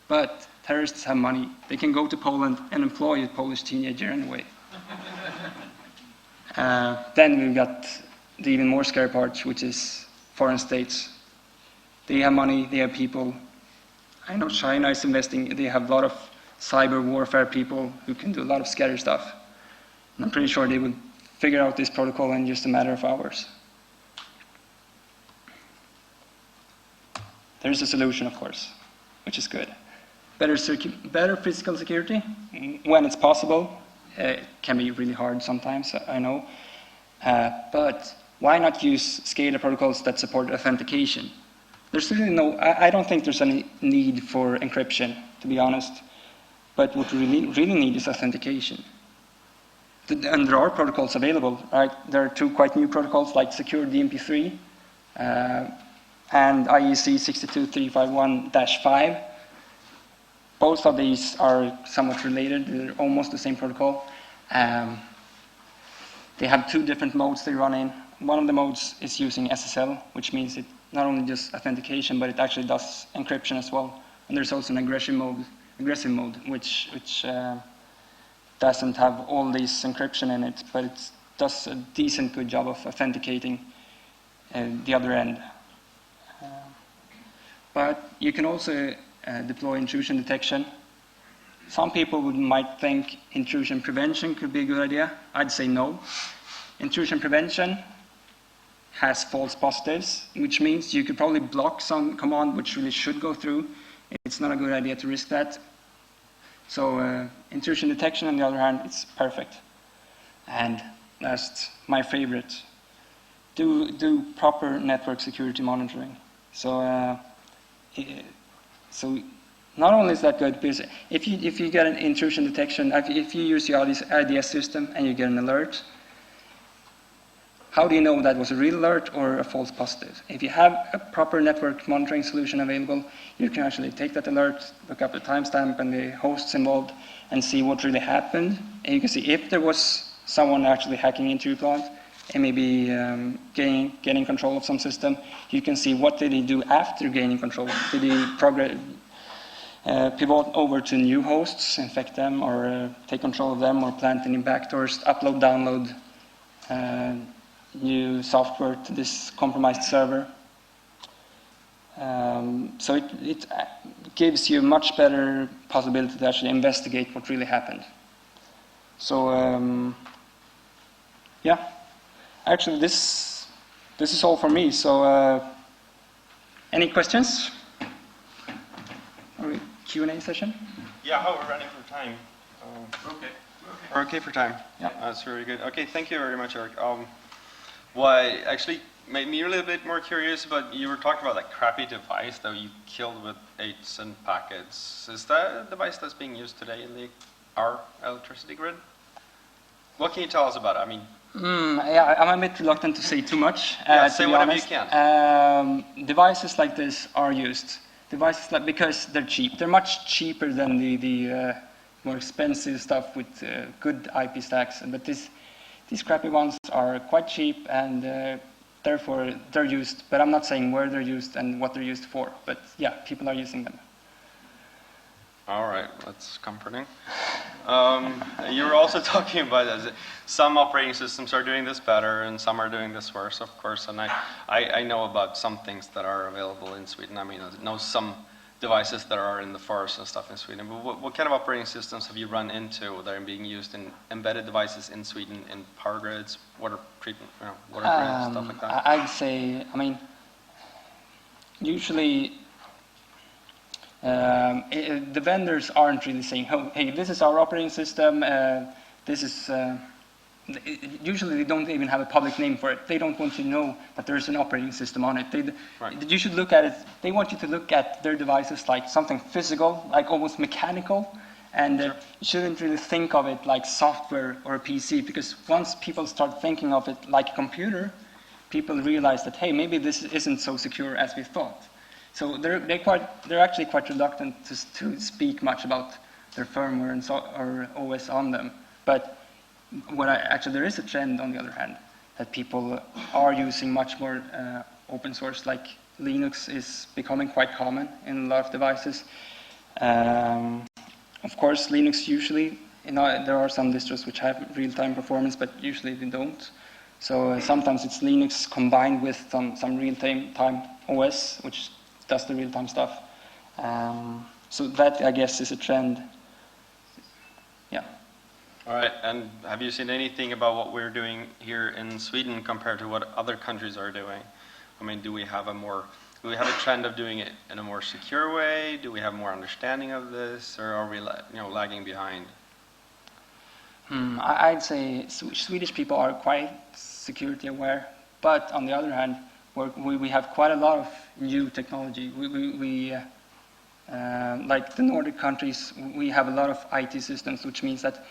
But terrorists have money. They can go to Poland and employ a Polish teenager anyway. Then we've got the even more scary part, which is foreign states. They have money, they have people. I know China is investing, they have a lot of cyber warfare people who can do a lot of scary stuff. And I'm pretty sure they would figure out this protocol in just a matter of hours. There's a solution, of course, which is good. Better physical security, when it's possible. It can be really hard sometimes, I know. But why not use SCADA protocols that support authentication? There's really no, I don't think there's any need for encryption, to be honest. But what we really need is authentication. And there are protocols available, right? There are 2 quite new protocols like Secure DMP3 and IEC 62351-5. Both of these are somewhat related. They're almost the same protocol. They have 2 different modes they run in. One of the modes is using SSL, which means it not only just authentication, but it actually does encryption as well. And there's also an aggressive mode, which doesn't have all this encryption in it, but it does a decent good job of authenticating the other end. But you can also deploy intrusion detection. Some people might think intrusion prevention could be a good idea. I'd say no. Intrusion prevention has false positives, which means you could probably block some command which really should go through. It's not a good idea to risk that. So intrusion detection, on the other hand, it's perfect. And last, my favorite, do proper network security monitoring. So not only is that good, because if you get an intrusion detection, if you use the IDS system and you get an alert, how do you know that was a real alert or a false positive? If you have a proper network monitoring solution available, you can actually take that alert, look up the timestamp and the hosts involved, and see what really happened. And you can see if there was someone actually hacking into your plant and maybe gaining control of some system, you can see what did he do after gaining control. Did he pivot over to new hosts, infect them, or take control of them, or plant any backdoors, upload, download new software to this compromised server. So it gives you a much better possibility to actually investigate what really happened. So yeah, actually this is all for me. So any questions? Or Q&A session? Yeah, how we're running for time. We're okay for time. Yeah. That's really good. Okay, thank you very much, Erik. What actually made me a little bit more curious, but you were talking about that crappy device that you killed with 8 cent packets. Is that a device that's being used today in our electricity grid? What can you tell us about it? I mean, Yeah, I'm a bit reluctant to say too much. Yeah, to say be whatever honest. you can. Devices like this are used. Devices like, because they're cheap. They're much cheaper than the more expensive stuff with good IP stacks. But these crappy ones are quite cheap, and therefore they're used. But I'm not saying where they're used and what they're used for. But yeah, people are using them. All right, that's comforting. You were also talking about some operating systems are doing this better and some are doing this worse, of course. And I know about some things that are available in Sweden. I mean, I know some devices that are in the forest and stuff in Sweden. But what kind of operating systems have you run into that are being used in embedded devices in Sweden, in power grids, water treatment, water grids, stuff like that? I'd say, I mean, usually. The vendors aren't really saying, oh, hey, this is our operating system, this is... usually they don't even have a public name for it. They don't want you to know that there's an operating system on it. Right. You should look at it, they want you to look at their devices like something physical, like almost mechanical, and Sure. you shouldn't really think of it like software or a PC, because once people start thinking of it like a computer, people realize that, hey, maybe this isn't so secure as we thought. So they're actually quite reluctant to speak much about their firmware and or OS on them. But there is a trend, on the other hand, that people are using much more open source. Like Linux is becoming quite common in a lot of devices. Of course, Linux usually, there are some distros which have real-time performance, but usually they don't. So sometimes it's Linux combined with some real-time OS, which does the real-time stuff. So that, I guess, is a trend. Yeah. All right, and have you seen anything about what we're doing here in Sweden compared to what other countries are doing? I mean, do we have a trend of doing it in a more secure way? Do we have more understanding of this, or are we lagging behind? I'd say Swedish people are quite security aware, but on the other hand, we have quite a lot of new technology. Like the Nordic countries, we have a lot of IT systems, which means that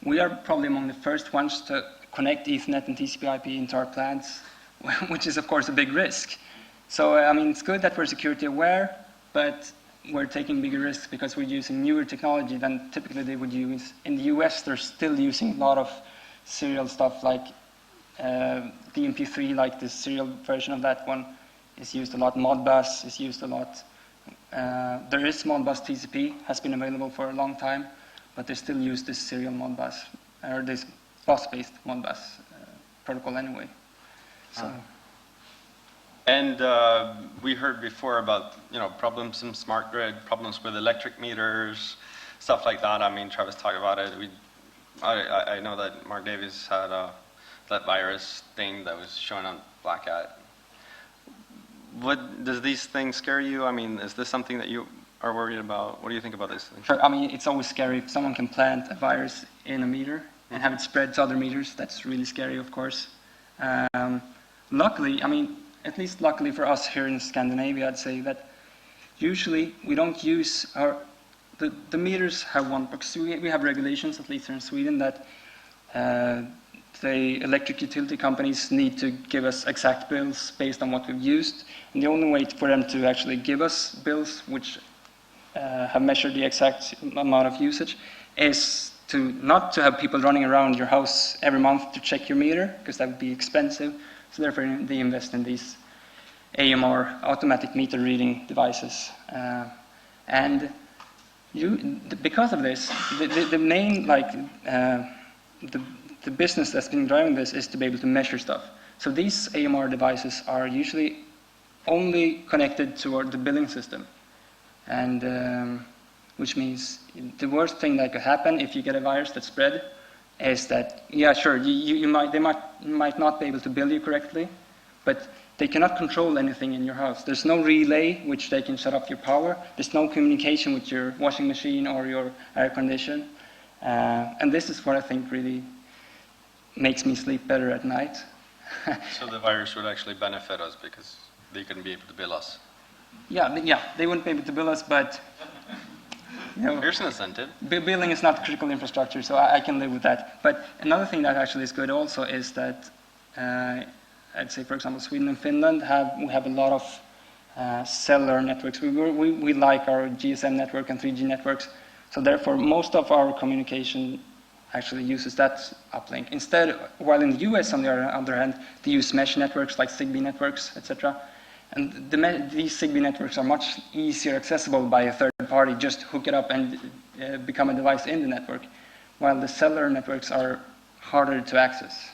we are probably among the first ones to connect Ethernet and TCP/IP into our plants, which is of course a big risk. So I mean, it's good that we're security aware, but we're taking bigger risks because we're using newer technology than typically they would use. In the US, they're still using a lot of serial stuff like DMP3, like the serial version of that one, is used a lot. Modbus is used a lot. There is Modbus TCP, has been available for a long time, but they still use this serial Modbus, or this bus-based Modbus protocol anyway. So. And we heard before about problems in smart grid, problems with electric meters, stuff like that. I mean, Travis talked about it. I know that Mark Davies had that virus thing that was showing on Black Hat. Does these things scare you? I mean, is this something that you are worried about? What do you think about this thing? Sure. I mean, it's always scary if someone can plant a virus in a meter and have it spread to other meters. That's really scary, of course. Luckily, I mean, at least luckily for us here in Scandinavia, I'd say that usually we don't use the meters have one, because we have regulations, at least here in Sweden, that the electric utility companies need to give us exact bills based on what we've used. And the only way for them to actually give us bills which have measured the exact amount of usage is not to have people running around your house every month to check your meter, because that would be expensive. So therefore they invest in these AMR, automatic meter reading devices. And because of this, the main the business that's been driving this is to be able to measure stuff. So these AMR devices are usually only connected to the billing system, and which means the worst thing that could happen if you get a virus that's spread is that, yeah, sure, they might not be able to bill you correctly, but they cannot control anything in your house. There's no relay which they can shut off your power. There's no communication with your washing machine or your air condition. And this is what I think really makes me sleep better at night. So the virus would actually benefit us because they couldn't be able to bill us. Yeah, they wouldn't be able to bill us, but Here's an incentive. Building is not critical infrastructure, so I can live with that. But another thing that actually is good also is that I'd say, for example, Sweden and Finland we have a lot of cellular networks. We like our GSM network and 3G networks, so therefore most of our communication actually uses that uplink. Instead, while in the US, on the other hand, they use mesh networks like Zigbee networks, etc. And these Zigbee networks are much easier accessible by a third party. Just hook it up and become a device in the network, while the cellular networks are harder to access.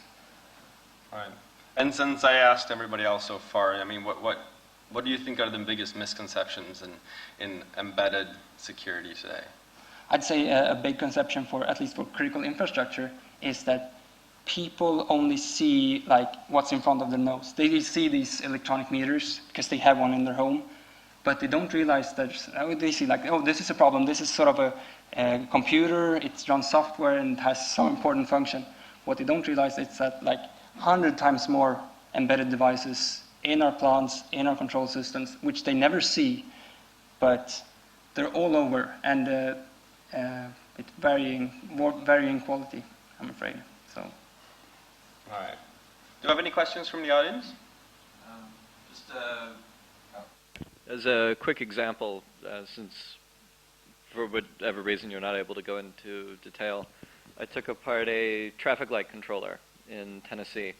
Right. And since I asked everybody else so far, I mean, what do you think are the biggest misconceptions in embedded security today? I'd say a big conception at least for critical infrastructure, is that people only see like what's in front of their nose. They see these electronic meters because they have one in their home, but they don't realize that they see like, oh, this is a problem. This is sort of a computer. It runs software and has some important function. What they don't realize is that like 100 times more embedded devices in our plants, in our control systems, which they never see, but they're all over, and it's varying quality, I'm afraid. So. All right. Do you have any questions from the audience? As a quick example, since for whatever reason you're not able to go into detail, I took apart a traffic light controller in Tennessee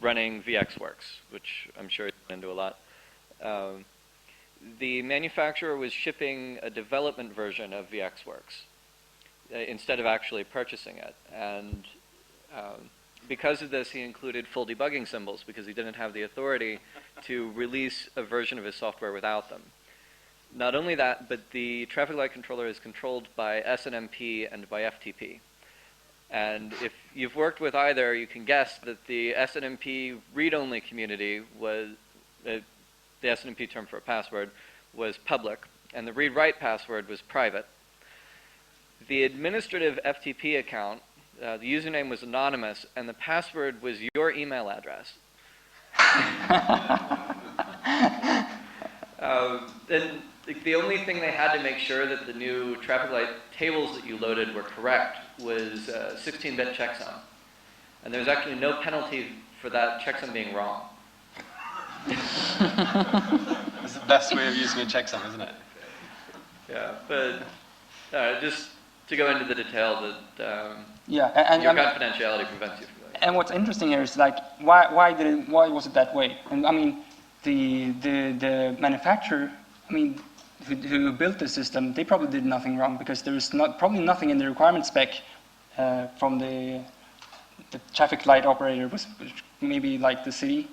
running VxWorks, which I'm sure you've been into a lot. The manufacturer was shipping a development version of VxWorks instead of actually purchasing it. And because of this, he included full debugging symbols because he didn't have the authority to release a version of his software without them. Not only that, but the traffic light controller is controlled by SNMP and by FTP. And if you've worked with either, you can guess that the SNMP read-only community was, the SNMP term for a password, was public, and the read-write password was private. The administrative FTP account, the username was anonymous, and the password was your email address. And the only thing they had to make sure that the new traffic light tables that you loaded were correct was a 16-bit checksum. And there was actually no penalty for that checksum being wrong. That's the best way of using a checksum, isn't it? Yeah, but just to go into the detail that and your confidentiality prevents you from that. And what's interesting here is like why was it that way? And I mean, the manufacturer, I mean, who built the system, they probably did nothing wrong because there is probably nothing in the requirement spec from the traffic light operator, was maybe like the city.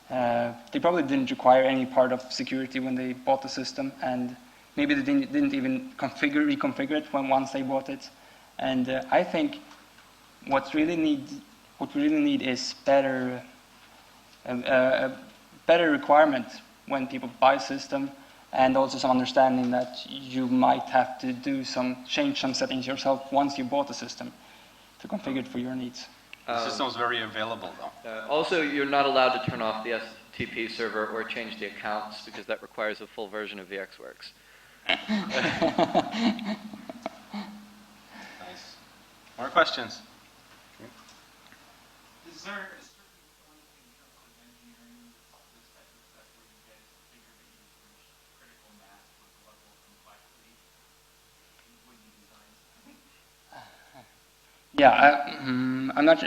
They probably didn't require any part of security when they bought the system, and maybe they didn't even reconfigure it once they bought it. And I think what we really need is better requirement when people buy a system, and also some understanding that you might have to change some settings yourself once you bought the system to configure it for your needs. The system's very available, though. Also, you're not allowed to turn off the STP server or change the accounts because that requires a full version of VxWorks. Nice. More questions? Is there a certain point in terms of engineering this type of stuff where you guys figure that you've reached critical mass with the level of complexity when you design something? Yeah, I'm not.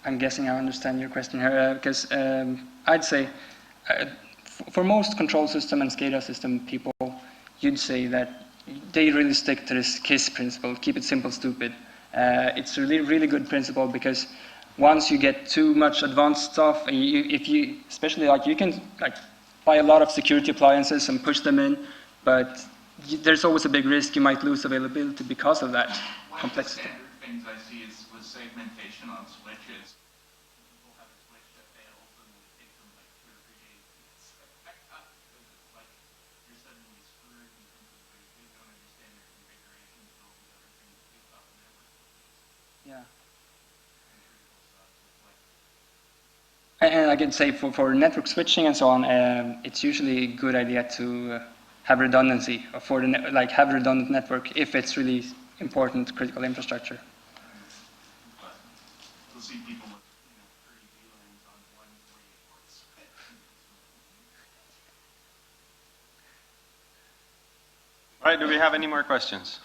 I'm guessing I understand your question here because I'd say for most control system and SCADA system people, you'd say that they really stick to this KISS principle: keep it simple, stupid. It's a really good principle because once you get too much advanced stuff, and especially like you can like buy a lot of security appliances and push them in, but there's always a big risk you might lose availability because of that complexity. One of the standard things I see is with segmentation on switches. People have a switch that fails and it takes them like 2 or 3 days to get set back up because it's like you're suddenly screwed in terms of they don't understand your configuration and all these other things that people have never. Yeah. And I can say for network switching and so on, it's usually a good idea to have redundancy for like have redundant network if it's really important critical infrastructure. You'll see people with 30 VLANs on one 48-port switch. All right, do we have any more questions?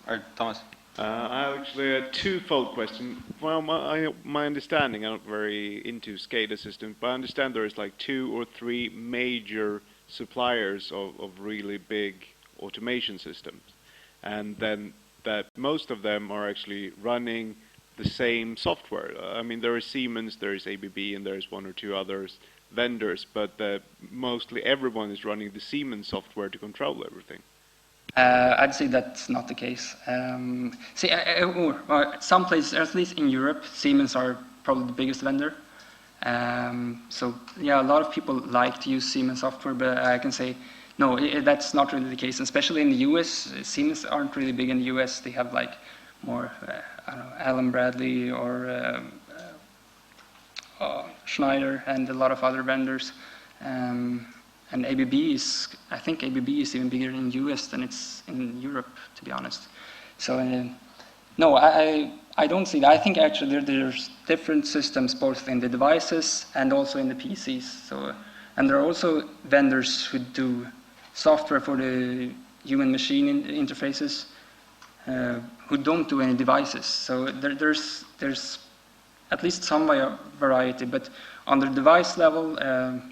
All right, Thomas. I actually had a twofold question. Well, my understanding, I'm not very into SCADA systems, but I understand there's like 2 or 3 major suppliers of really big automation systems. And then that most of them are actually running the same software. I mean, there is Siemens, there is ABB, and there's 1 or 2 others vendors, but mostly everyone is running the Siemens software to control everything. I'd say that's not the case. Some places, at least in Europe, Siemens are probably the biggest vendor. So yeah, a lot of people like to use Siemens software, but I can say no, that's not really the case. Especially in the US, Siemens aren't really big in the US. They have like more, I don't know, Allen Bradley or Schneider and a lot of other vendors. And ABB is, I think ABB is even bigger in the US than it's in Europe, to be honest. So no, I don't see that. I think actually there's different systems both in the devices and also in the PCs. So, and there are also vendors who do software for the human machine interfaces who don't do any devices. So there's at least some variety, but on the device level,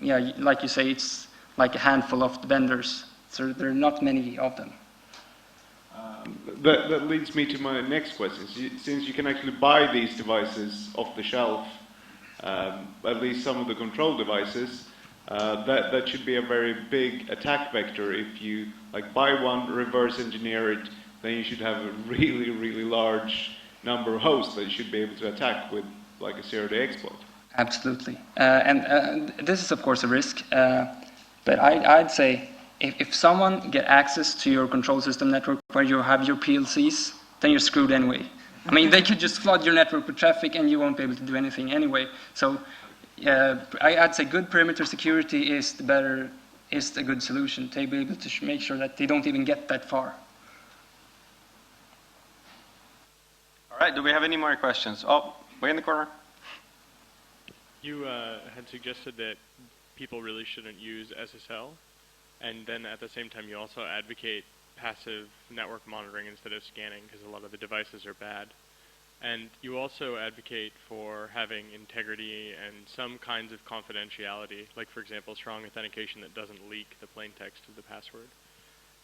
yeah, like you say, it's like a handful of vendors, so there are not many of them. That leads me to my next question. Since you can actually buy these devices off the shelf, at least some of the control devices, that should be a very big attack vector. If you like buy one, reverse engineer it, then you should have a really, really large number of hosts that you should be able to attack with like a zero-day exploit. Absolutely, and this is of course a risk. But I'd say if someone get access to your control system network where you have your PLCs, then you're screwed anyway. I mean, they could just flood your network with traffic and you won't be able to do anything anyway. So I'd say good perimeter security is a good solution to be able to make sure that they don't even get that far. All right, do we have any more questions? Oh, way in the corner. You had suggested that people really shouldn't use SSL, and then at the same time you also advocate passive network monitoring instead of scanning because a lot of the devices are bad. And you also advocate for having integrity and some kinds of confidentiality, like for example strong authentication that doesn't leak the plain text of the password.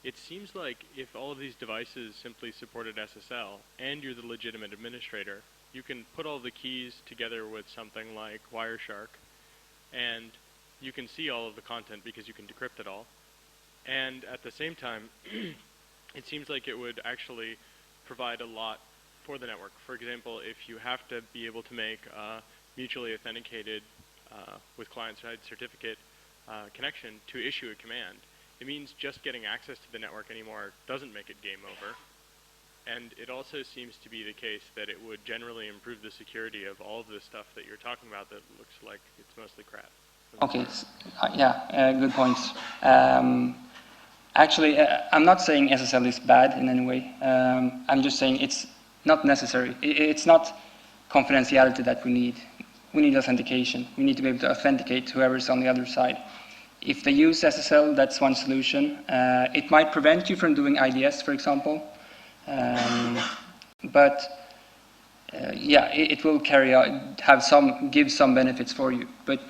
It seems like if all of these devices simply supported SSL and you're the legitimate administrator, you can put all the keys together with something like Wireshark and you can see all of the content because you can decrypt it all. And at the same time, it seems like it would actually provide a lot for the network. For example, if you have to be able to make mutually authenticated with client-side certificate connection to issue a command, it means just getting access to the network anymore doesn't make it game over. And it also seems to be the case that it would generally improve the security of all of the stuff that you're talking about that looks like it's mostly crap. Okay, yeah, good points. Actually, I'm not saying SSL is bad in any way. I'm just saying it's not necessary. It's not confidentiality that we need. We need authentication. We need to be able to authenticate whoever's on the other side. If they use SSL, that's one solution. It might prevent you from doing IDS, for example. But yeah, it will give some benefits for you. But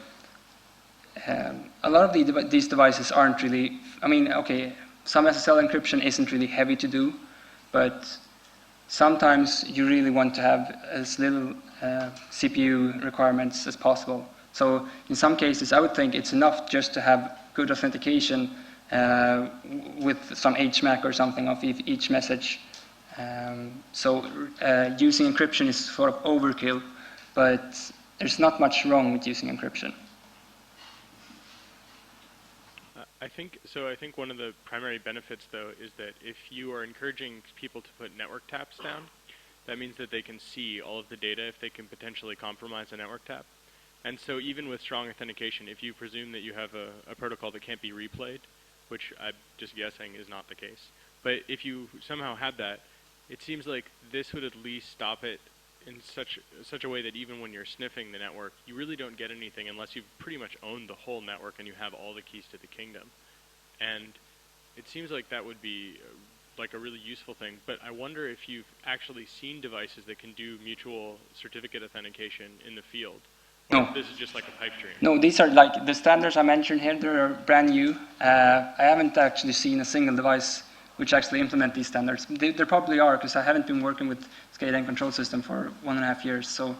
a lot of these devices aren't really, I mean, okay, some SSL encryption isn't really heavy to do, but sometimes you really want to have as little CPU requirements as possible. So in some cases, I would think it's enough just to have good authentication with some HMAC or something of each message. So using encryption is sort of overkill, but there's not much wrong with using encryption. I think one of the primary benefits, though, is that if you are encouraging people to put network taps down, that means that they can see all of the data if they can potentially compromise a network tap. And so even with strong authentication, if you presume that you have a protocol that can't be replayed, which I'm just guessing is not the case. But if you somehow had that, it seems like this would at least stop it in such a way that even when you're sniffing the network, you really don't get anything unless you've pretty much owned the whole network and you have all the keys to the kingdom. And it seems like that would be like a really useful thing, but I wonder if you've actually seen devices that can do mutual certificate authentication in the field. Or No. if this is just like a pipe dream. No, these are like the standards I mentioned here. They're brand new. I haven't actually seen a single device which actually implement these standards. There probably are, because I haven't been working with SCADA and control system for 1.5 years. So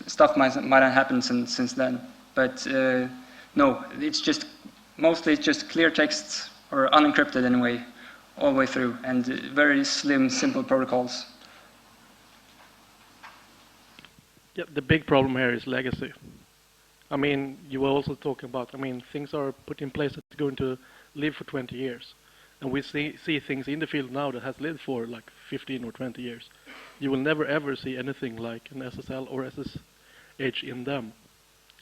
stuff might have happened since then. But no, it's just mostly it's just clear text or unencrypted anyway, all the way through, and very slim, simple protocols. Yeah, the big problem here is legacy. I mean, you were also talking about, I mean, things are put in place that are going to live for 20 years. And we see things in the field now that has lived for like 15 or 20 years. You will never ever see anything like an SSL or SSH in them.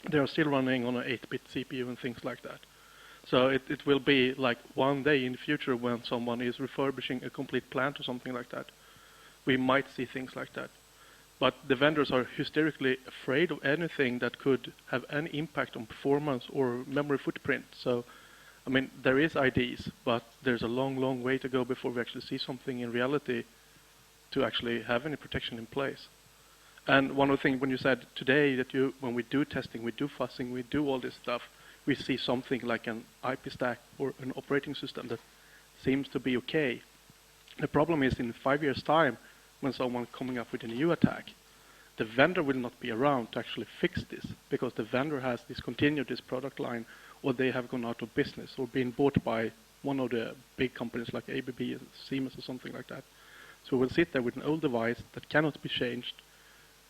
They are still running on an 8-bit CPU and things like that. So it will be like one day in the future when someone is refurbishing a complete plant or something like that. We might see things like that. But the vendors are hysterically afraid of anything that could have any impact on performance or memory footprint. So, I mean, there is IDs, but there's a long, long way to go before we actually see something in reality to actually have any protection in place. And one of the things when you said today that when we do testing, we do fuzzing, we do all this stuff, we see something like an IP stack or an operating system that seems to be okay. The problem is in 5 years' time, when someone coming up with a new attack, the vendor will not be around to actually fix this because the vendor has discontinued this product line, or they have gone out of business or been bought by one of the big companies like ABB and Siemens or something like that. So we'll sit there with an old device that cannot be changed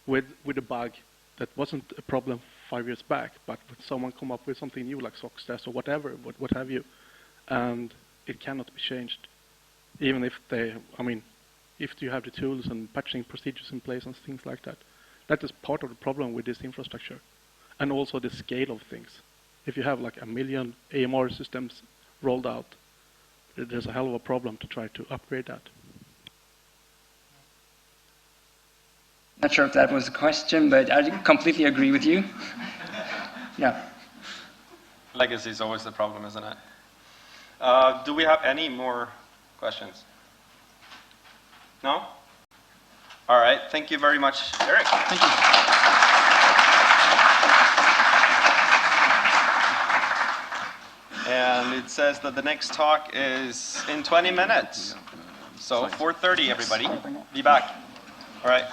with a bug that wasn't a problem 5 years back, but when someone come up with something new like SOCSTES or whatever, what have you, and it cannot be changed. Even if if you have the tools and patching procedures in place and things like that. That is part of the problem with this infrastructure. And also the scale of things. If you have like 1 million AMR systems rolled out, there's a hell of a problem to try to upgrade that. Not sure if that was a question, but I completely agree with you. Yeah. Legacy is always the problem, isn't it? Do we have any more questions? No? All right. Thank you very much, Erik. Thank you. And it says that the next talk is in 20 minutes. So 4:30, everybody. Be back. All right.